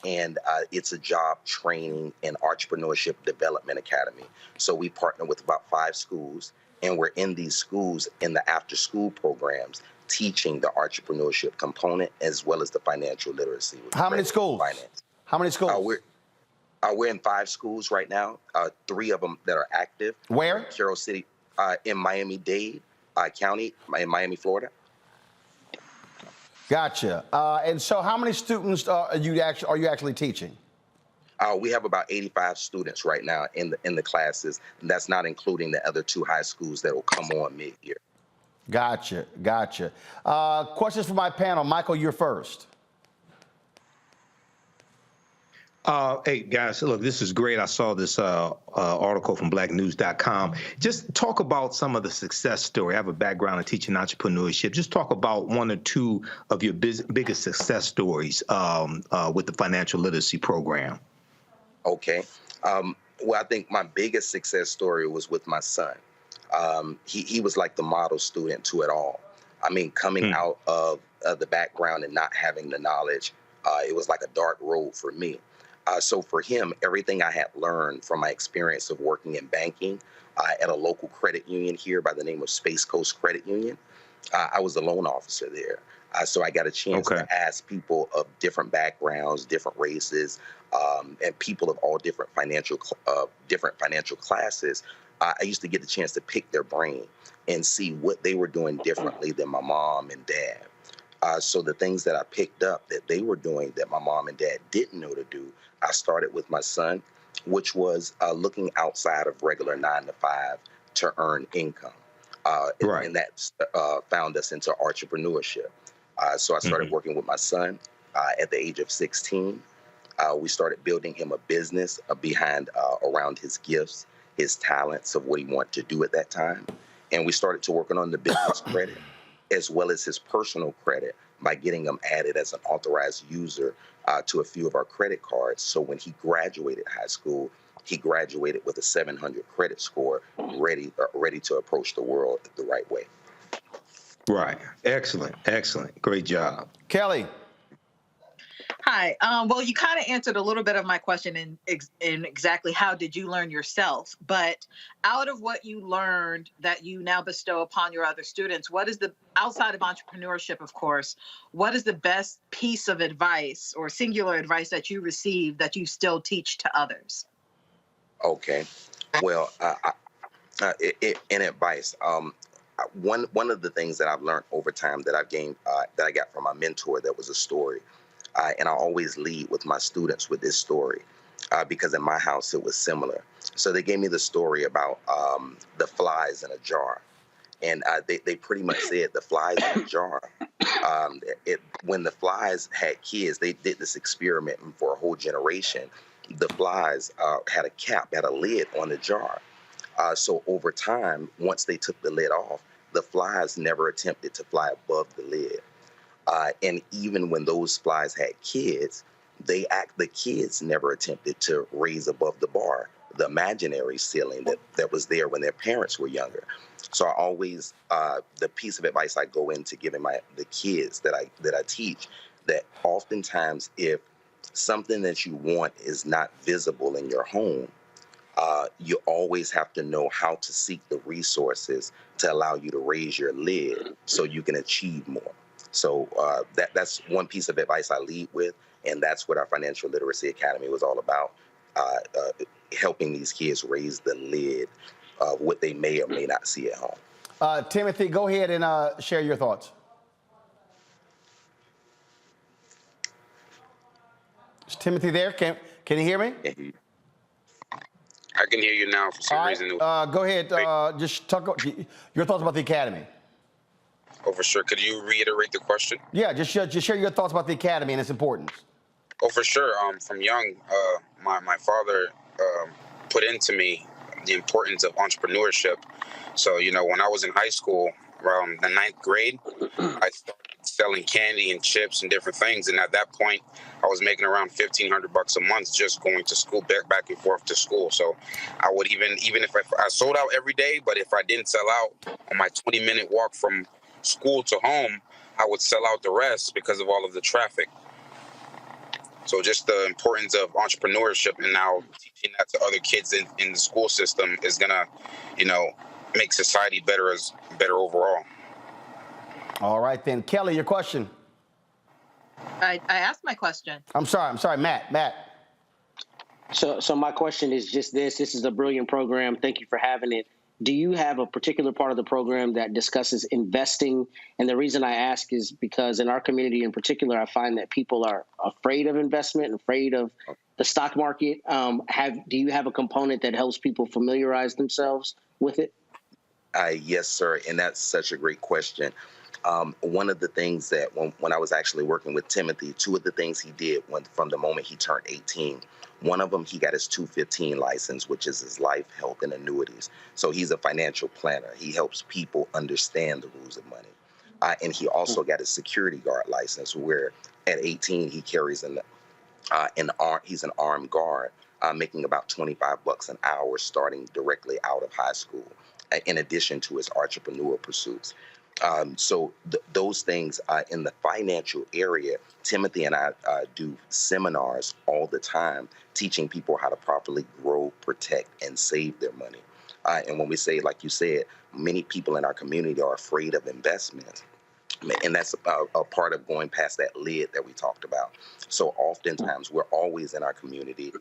And it's a job training and entrepreneurship development academy. So we partner with about 5 schools, and we're in these schools in the after-school programs teaching the entrepreneurship component as well as the financial literacy. How many schools? Finance. How many schools? We're in 5 schools right now, 3 of them that are active. Where? Carroll City, in Miami-Dade County, in Miami, Florida. Gotcha. And so how many students are you actually teaching? We have about 85 students right now in the classes. And that's not including the other 2 high schools that will come on mid-year. Gotcha. Questions for my panel. Michael, you're first. Hey, guys, look, this is great. I saw this article from blacknews.com. Just talk about some of the success story. I have a background in teaching entrepreneurship. Just talk about 1 or 2 of your biggest success stories with the financial literacy program. Okay. Well, I think my biggest success story was with my son. He was like the model student to it all. I mean, coming out of the background and not having the knowledge, it was like a dark road for me. So for him, everything I had learned from my experience of working in banking at a local credit union here by the name of Space Coast Credit Union, I was a loan officer there. So I got a chance to ask people of different backgrounds, different races, and people of all different financial classes I used to get the chance to pick their brain and see what they were doing differently than my mom and dad. So the things that I picked up that they were doing that my mom and dad didn't know to do, I started with my son, which was looking outside of regular 9 to 5 to earn income. And that found us into entrepreneurship. So I started working with my son at the age of 16. We started building him a business around his gifts, his talents of what he wanted to do at that time. And we started to working on the business credit as well as his personal credit by getting him added as an authorized user to a few of our credit cards. So when he graduated high school, he graduated with a 700 credit score, ready to approach the world the right way. Right. Excellent. Excellent. Great job. Kelly. Hi. Well, you kind of answered a little bit of my question in exactly how did you learn yourself, but out of what you learned that you now bestow upon your other students, what is outside of entrepreneurship, of course, what is the best piece of advice or singular advice that you received that you still teach to others? Okay. Well, in advice, one of the things that I've learned over time that I've gained, that I got from my mentor, that was a story. And I always lead with my students with this story because in my house it was similar. So they gave me the story about the flies in a jar. And they pretty much said the flies in a jar. When the flies had kids, they did this experiment for a whole generation. The flies had a lid on the jar. So over time, once they took the lid off, the flies never attempted to fly above the lid. And even when those flies had kids, the kids never attempted to raise above the bar, the imaginary ceiling that was there when their parents were younger. So I always, the piece of advice I go into giving the kids that I teach, that oftentimes if something that you want is not visible in your home, you always have to know how to seek the resources to allow you to raise your lid so you can achieve more. So that's one piece of advice I lead with, and that's what our Financial Literacy Academy was all about, helping these kids raise the lid of what they may or may not see at home. Timothy, go ahead and share your thoughts. Is Timothy there? Can you hear me? I can hear you now for some reason. Go ahead. Just talk your thoughts about the academy. Oh, for sure. Could you reiterate the question? Yeah, just share your thoughts about the academy and its importance. Oh, for sure. From young, my father put into me the importance of entrepreneurship. So, when I was in high school, around the 9th grade, I started selling candy and chips and different things. And at that point, I was making around $1,500 a month just going to school, back and forth to school. So I would even if I sold out every day, but if I didn't sell out on my 20-minute walk from school to home, I would sell out the rest because of all of the traffic. So just the importance of entrepreneurship, and now teaching that to other kids in the school system is gonna, make society better overall. All right then, Kelly, your question. I asked my question. I'm sorry, Matt. So my question is just this. This is a brilliant program. Thank you for having it. Do you have a particular part of the program that discusses investing? And the reason I ask is because in our community in particular, I find that people are afraid of investment, afraid of the stock market. Do you have a component that helps people familiarize themselves with it? Yes, sir. And that's such a great question. One of the things that when I was actually working with Timothy, two of the things he did from the moment he turned 18, one of them, he got his 215 license, which is his life, health, and annuities. So he's a financial planner. He helps people understand the rules of money. And he also got his security guard license, where at 18, he carries he's an armed guard, making about $25 an hour starting directly out of high school, in addition to his entrepreneur pursuits. So those things in the financial area, Timothy and I do seminars all the time, teaching people how to properly grow, protect, and save their money. And when we say, like you said, many people in our community are afraid of investments. And that's a part of going past that lid that we talked about. So oftentimes we're always in our community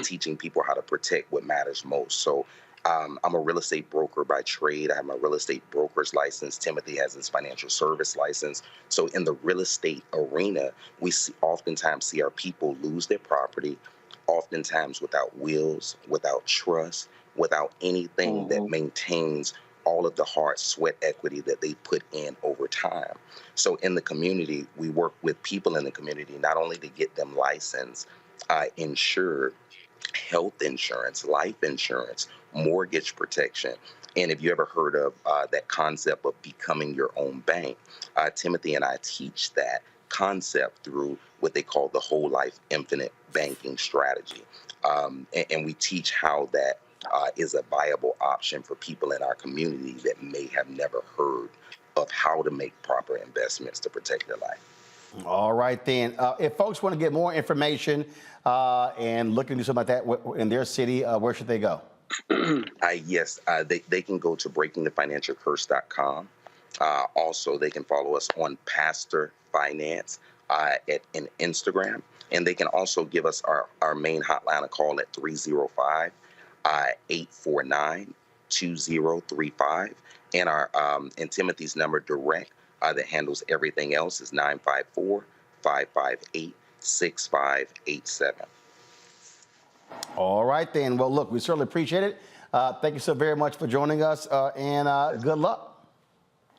teaching people how to protect what matters most. So I'm a real estate broker by trade. I have my real estate broker's license. Timothy has his financial service license. So in the real estate arena, we oftentimes see our people lose their property, oftentimes without wills, without trust, without anything that maintains all of the hard sweat equity that they put in over time. So in the community, we work with people in the community, not only to get them licensed, insured, health insurance, life insurance, mortgage protection. And if you ever heard of that concept of becoming your own bank, Timothy and I teach that concept through what they call the whole life infinite banking strategy. And we teach how that is a viable option for people in our community that may have never heard of how to make proper investments to protect their life. All right, then. If folks want to get more information and look into something like that in their city, where should they go? Yes, they can go to breakingthefinancialcurse.com. Also, they can follow us on Pastor Finance in Instagram. And they can also give us our main hotline a call at 305-849-2035. And and Timothy's number direct that handles everything else is 954-558-6587. All right, then. Well, look, we certainly appreciate it. Thank you so very much for joining us, and good luck.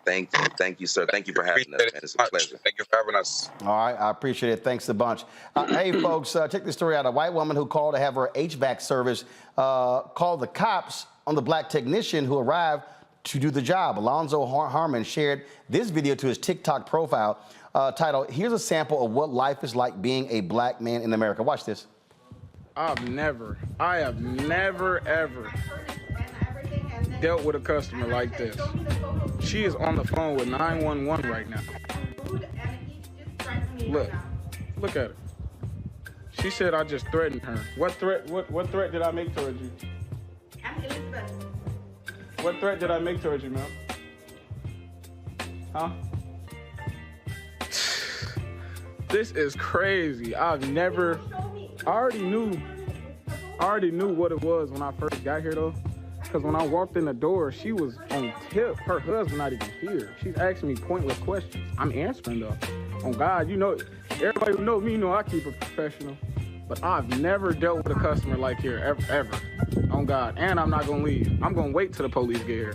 Thank you, sir. Thank you for having us, man. It's a pleasure. Thank you for having us. All right, I appreciate it. Thanks a bunch. Hey, folks, check this story out. A white woman who called to have her HVAC service called the cops on the black technician who arrived to do the job. Alonzo Harmon shared this video to his TikTok profile titled, "Here's a sample of what life is like being a black man in America." Watch this. I have never, ever dealt with a customer like this. She is on the phone with 911 right now. Look at her. She said I just threatened her. What threat did I make towards you? What threat did I make towards you, ma'am? Huh? This is crazy. I already knew what it was when I first got here, though. Because when I walked in the door, she was on tip. Her husband not even here. She's asking me pointless questions. I'm answering, though. On God, everybody who know me know I keep it professional. But I've never dealt with a customer like here, ever. On God. And I'm not going to leave. I'm going to wait till the police get here.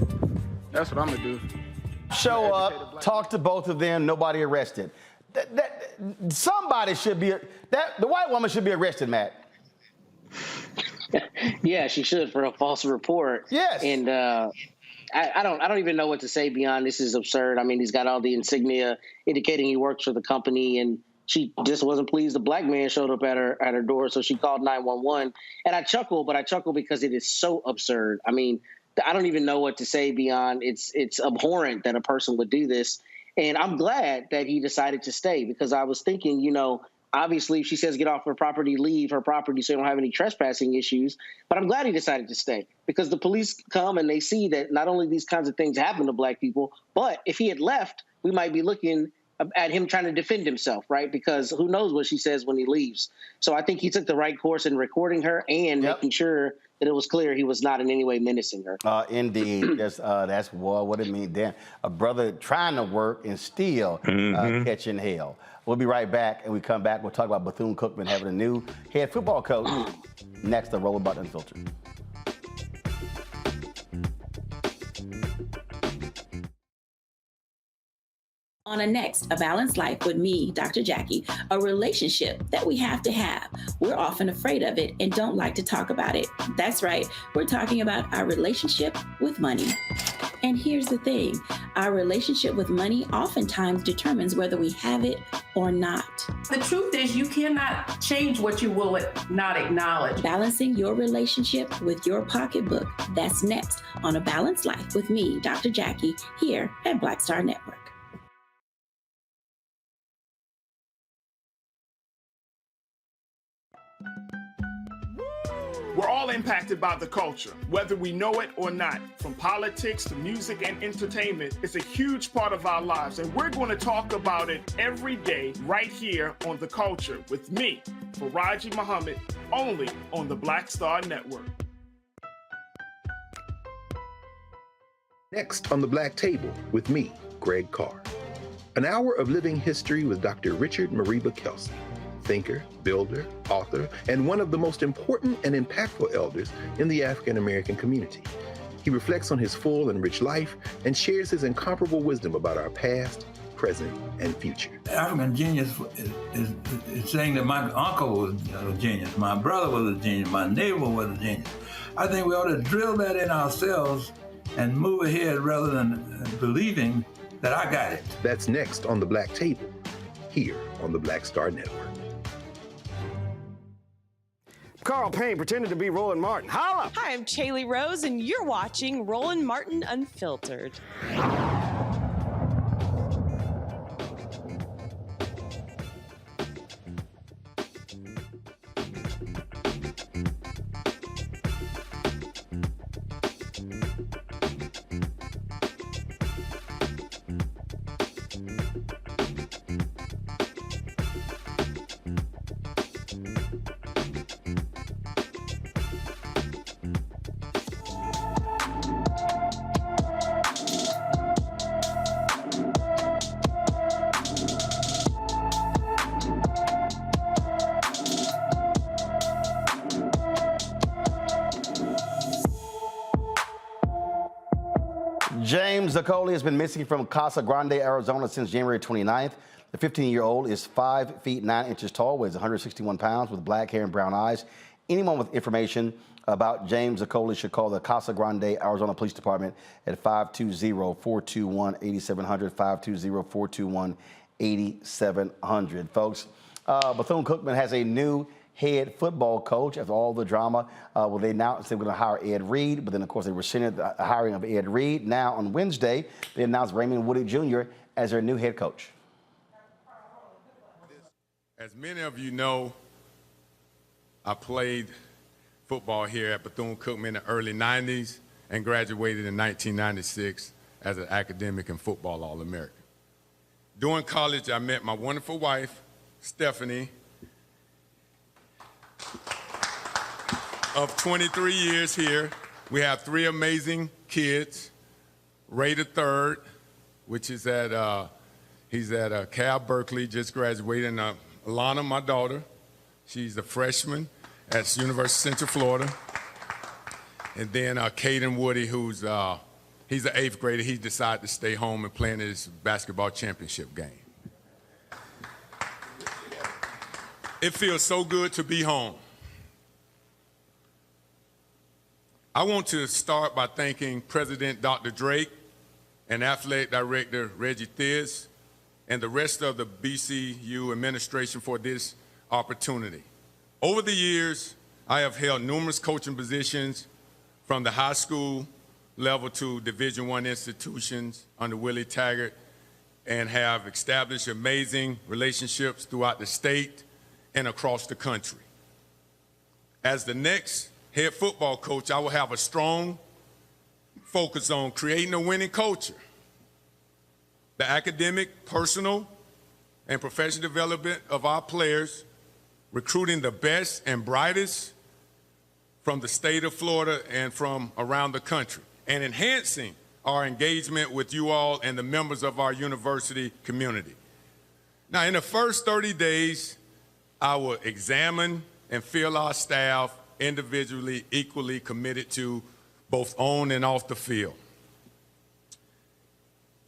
That's what I'm going to do. Show up, talk to both of them, nobody arrested. Somebody should be, the white woman should be arrested, Matt. Yeah, she should for a false report. Yes. And I don't even know what to say beyond this is absurd. I mean, he's got all the insignia indicating he works for the company, and she just wasn't pleased. The black man showed up at her door, so she called 911. And I chuckle because it is so absurd. I mean, I don't even know what to say beyond it's abhorrent that a person would do this. And I'm glad that he decided to stay, because I was thinking, obviously, if she says get off her property, leave her property so you don't have any trespassing issues. But I'm glad he decided to stay, because the police come and they see that not only these kinds of things happen to black people, but if he had left, we might be looking at him trying to defend himself, right? Because who knows what she says when he leaves. So I think he took the right course in recording her and making sure that it was clear he was not in any way menacing her. Indeed. That's what it means. Damn, a brother trying to work and still catching hell. We'll be right back, and we come back, we'll talk about Bethune-Cookman having a new head football coach. Next, the Roland Martin Unfiltered. On a next, A Balanced Life with me, Dr. Jackie, a relationship that we have to have. We're often afraid of it and don't like to talk about it. That's right, we're talking about our relationship with money. And here's the thing, our relationship with money oftentimes determines whether we have it or not. The truth is you cannot change what you will not acknowledge. Balancing your relationship with your pocketbook. That's next on A Balanced Life with me, Dr. Jackie, here at Black Star Network. We're all impacted by the culture, whether we know it or not. From politics to music and entertainment, it's a huge part of our lives, and we're going to talk about it every day right here on The Culture with me, Faraji Muhammad, only on the Black Star Network. Next on the Black Table with me, Greg Carr. An hour of living history with Dr. Richard Mariba Kelsey, thinker, builder, author, and one of the most important and impactful elders in the African American community. He reflects on his full and rich life and shares his incomparable wisdom about our past, present, and future. African genius is saying that my uncle was a genius, my brother was a genius, my neighbor was a genius. I think we ought to drill that in ourselves and move ahead rather than believing that I got it. That's next on the Black Table, here on the Black Star Network. Carl Payne pretended to be Roland Martin. Holla! Hi, I'm Chaley Rose, and you're watching Roland Martin Unfiltered. James Zaccoli has been missing from Casa Grande, Arizona since January 29th. The 15-year-old is 5 feet 9 inches tall, weighs 161 pounds, with black hair and brown eyes. Anyone with information about James Zaccoli should call the Casa Grande, Arizona Police Department at 520-421-8700, 520-421-8700. Folks, Bethune-Cookman has a new head football coach after all the drama. They announced they were going to hire Ed Reed, but then, of course, they rescinded the hiring of Ed Reed. Now, on Wednesday, they announced Raymond Woody Jr. as their new head coach. As many of you know, I played football here at Bethune-Cookman in the early 90s and graduated in 1996 as an academic and football All-American. During college, I met my wonderful wife, Stephanie, of 23 years here. We have 3 amazing kids. Ray the third, which is he's at Cal Berkeley, just graduated. And Alana, my daughter, she's a freshman at University of Central Florida. And then Caden Woody, he's an 8th grader. He decided to stay home and play in his basketball championship game. It feels so good to be home. I want to start by thanking President Dr. Drake and Athletic Director Reggie Thiz and the rest of the BCU administration for this opportunity. Over the years, I have held numerous coaching positions from the high school level to Division I institutions under Willie Taggart and have established amazing relationships throughout the state and across the country. As the next head football coach, I will have a strong focus on creating a winning culture, the academic, personal, and professional development of our players, recruiting the best and brightest from the state of Florida and from around the country, and enhancing our engagement with you all and the members of our university community. Now, in the first 30 days, I will examine and feel our staff individually equally committed to both on and off the field.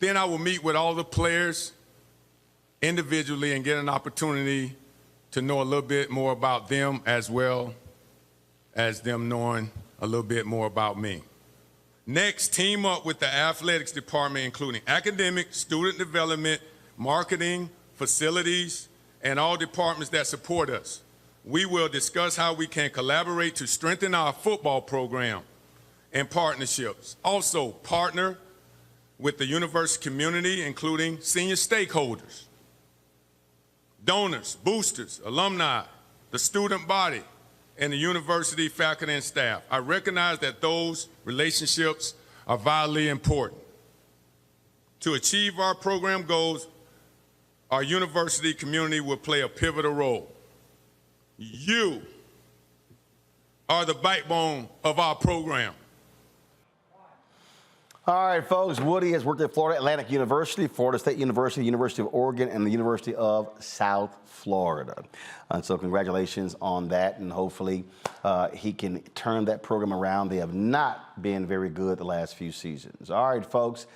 Then I will meet with all the players individually and get an opportunity to know a little bit more about them as well as them knowing a little bit more about me. Next, team up with the athletics department, including academic, student development, marketing, facilities, and all departments that support us. We will discuss how we can collaborate to strengthen our football program and partnerships. Also, partner with the university community, including senior stakeholders, donors, boosters, alumni, the student body, and the university faculty and staff. I recognize that those relationships are vitally important. To achieve our program goals, our university community will play a pivotal role. You are the backbone of our program. All right, folks. Woody has worked at Florida Atlantic University, Florida State University, University of Oregon, and the University of South Florida. And so congratulations on that, and hopefully he can turn that program around. They have not been very good the last few seasons. All right, folks.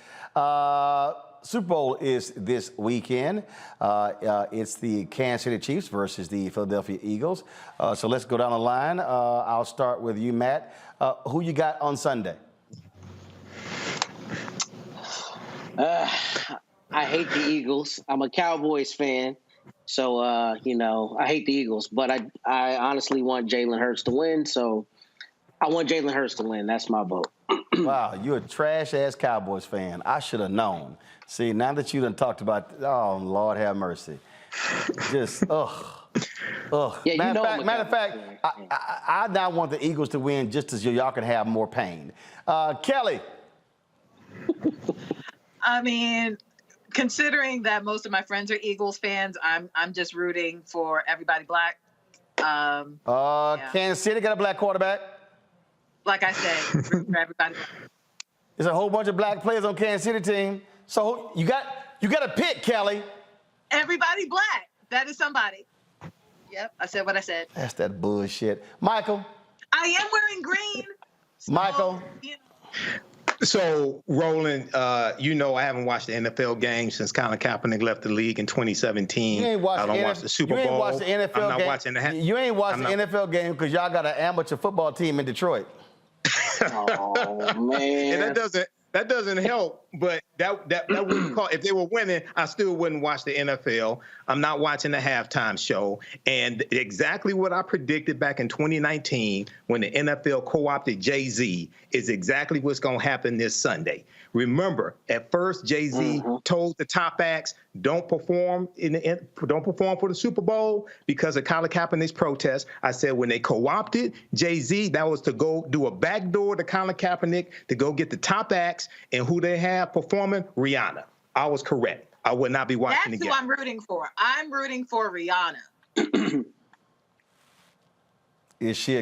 Super Bowl is this weekend. It's the Kansas City Chiefs versus the Philadelphia Eagles. So let's go down the line. I'll start with you, Matt. Who you got on Sunday? I hate the Eagles. I'm a Cowboys fan, so I hate the Eagles. But I honestly want Jalen Hurts to win, so I want Jalen Hurts to win. That's my vote. Wow, you're a trash-ass Cowboys fan. I should have known. See, now that you done talked about, oh, Lord have mercy. Just, ugh. Yeah, matter of fact, I now want the Eagles to win just as y'all can have more pain. Kelly. I mean, considering that most of my friends are Eagles fans, I'm just rooting for everybody black. Kansas City got a black quarterback. Like I said, rooting for everybody black. There's a whole bunch of black players on Kansas City team. So you got to pick, Kelly. Everybody black. That is somebody. Yep, I said what I said. That's that bullshit. Michael. I am wearing green. So, Michael. So, Roland, I haven't watched the NFL game since Colin Kaepernick left the league in 2017. You ain't watched I don't watch the Super Bowl. You ain't watched the NFL game. I'm not watching the You ain't watched the NFL game because y'all got an amateur football team in Detroit. Oh, man. And that doesn't help, but that wouldn't call. If they were winning, I still wouldn't watch the NFL. I'm not watching the halftime show. And exactly what I predicted back in 2019 when the NFL co-opted Jay-Z is exactly what's going to happen this Sunday. Remember, at first Jay-Z told the top acts, don't perform for the Super Bowl because of Colin Kaepernick's protest. I said when they co-opted Jay-Z, that was to go do a backdoor to Colin Kaepernick to go get the top acts, and who they have performing? Rihanna. I was correct. I would not be watching That's the game. That's who I'm rooting for. I'm rooting for Rihanna. Is she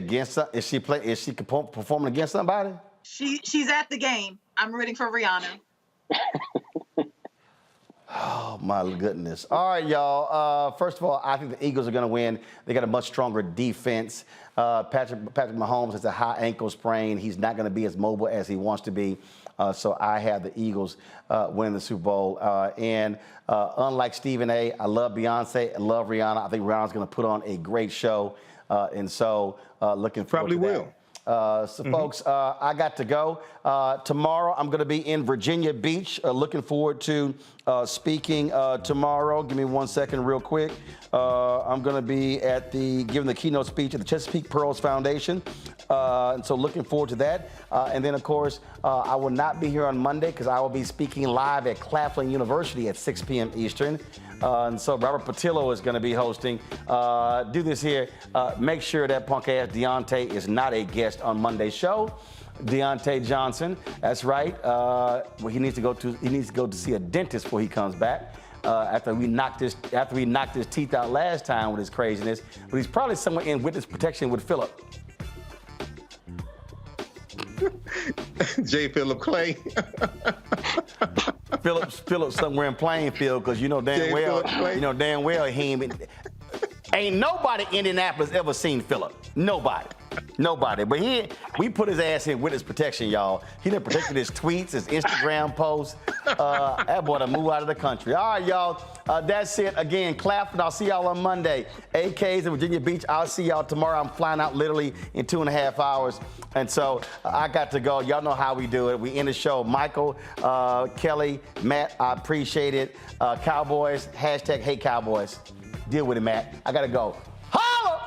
performing against somebody? She's at the game. I'm rooting for Rihanna. Oh, my goodness. All right, y'all. First of all, I think the Eagles are going to win. They got a much stronger defense. Patrick Mahomes has a high ankle sprain. He's not going to be as mobile as he wants to be. So I have the Eagles winning the Super Bowl. And unlike Stephen A., I love Beyonce. I love Rihanna. I think Rihanna's going to put on a great show. And so looking forward to that. Probably will. Folks, I got to go. Tomorrow, I'm going to be in Virginia Beach. Looking forward to speaking tomorrow. Give me 1 second real quick. I'm going to be giving the keynote speech at the Chesapeake Pearls Foundation. And so looking forward to that. And then, of course, I will not be here on Monday because I will be speaking live at Claflin University at 6 p.m. Eastern. And so Robert Patillo is going to be hosting. Do this here. Make sure that punk-ass Deontay is not a guest on Monday's show. Deontay Johnson, that's right. He needs to go to see a dentist before he comes back. After we knocked his teeth out last time with his craziness. But he's probably somewhere in witness protection with Philip. J. Philip Clay. Philip somewhere in Plainfield, because you know damn well he ain't nobody in Indianapolis ever seen Philip. Nobody. But we put his ass in witness protection, y'all. He done protected his tweets, his Instagram posts. That boy done move out of the country. All right, y'all. That's it. Again, Claflin, I'll see y'all on Monday. AK's in Virginia Beach. I'll see y'all tomorrow. I'm flying out literally in 2.5 hours. And so I got to go. Y'all know how we do it. We end the show. Michael, Kelly, Matt, I appreciate it. Cowboys, hashtag hate Cowboys. Deal with it, Matt. I got to go. Holla!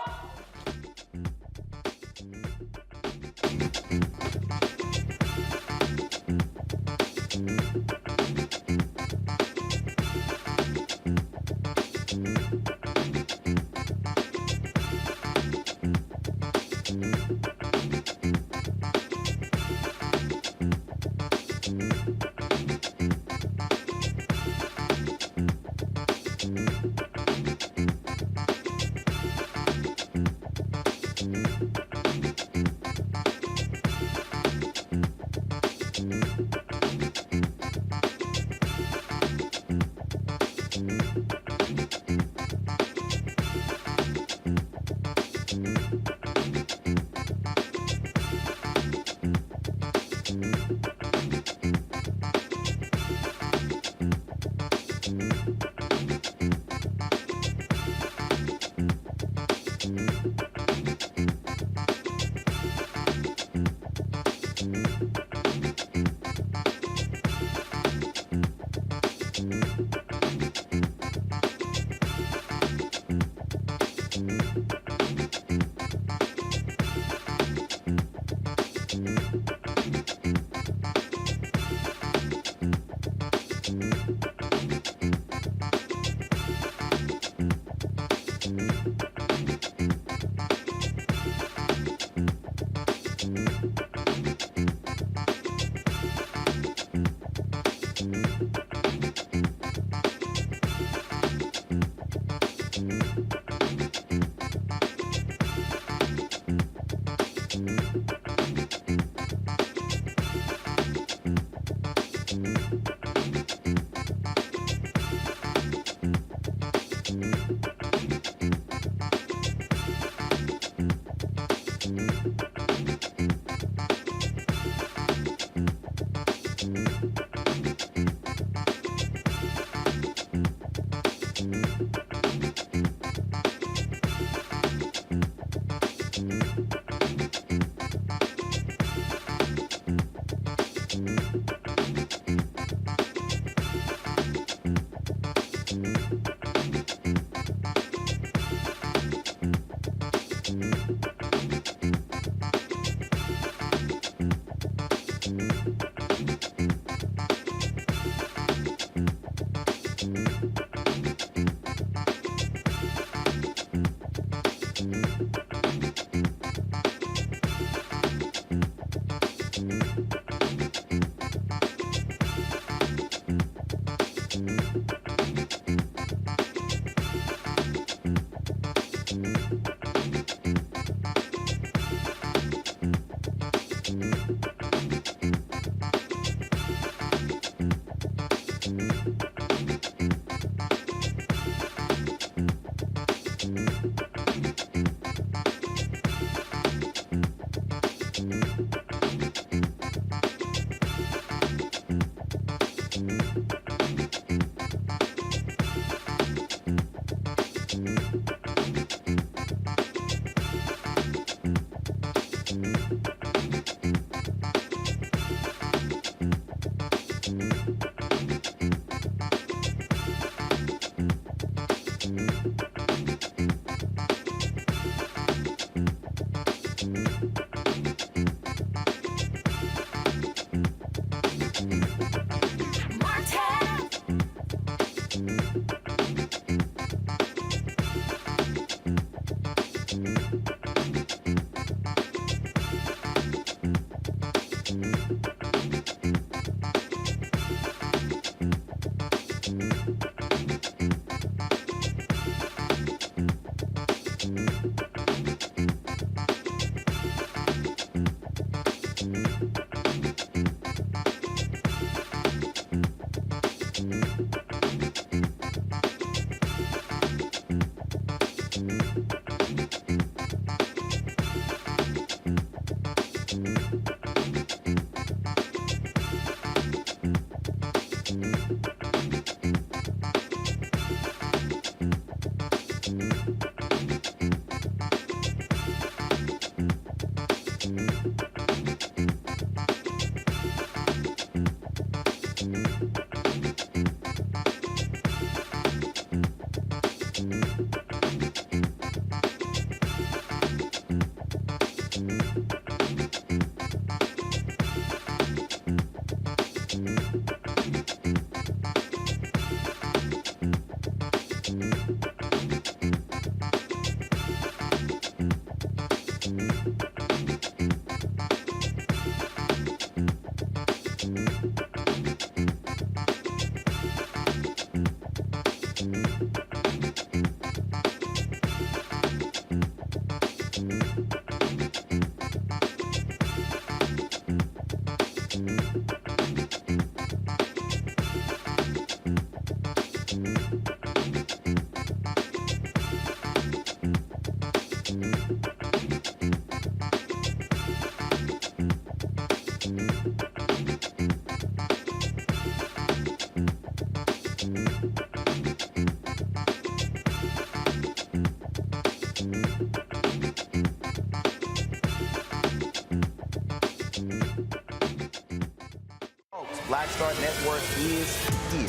Black Star Network is here.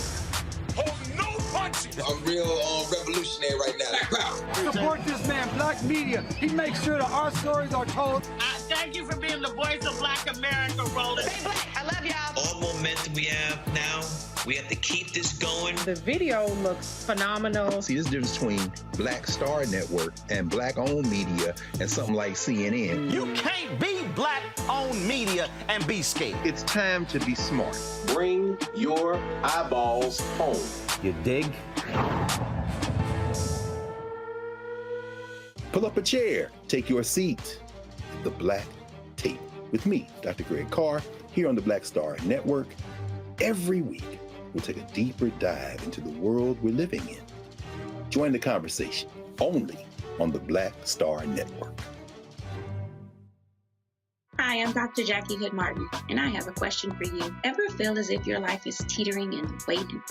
Hold no punches. I'm real revolutionary right now. Support this man, Black Media. He makes sure that our stories are told. Thank you for being the voice of Black America, Roland. Stay black. I love y'all. All momentum we have now, we have to keep this going. The video looks phenomenal. See, this difference between Black Star Network and Black-owned media and something like CNN. You can't be Black-owned media and be scared. It's time to be smart. Bring your eyeballs home. You dig? Pull up a chair. Take your seat. The Black Tape with me, Dr. Greg Carr, here on the Black Star Network. Every week, we'll take a deeper dive into the world we're living in. Join the conversation only on the Black Star Network. Hi, I'm Dr. Jackie Hood Martin, and I have a question for you. Ever feel as if your life is teetering and waiting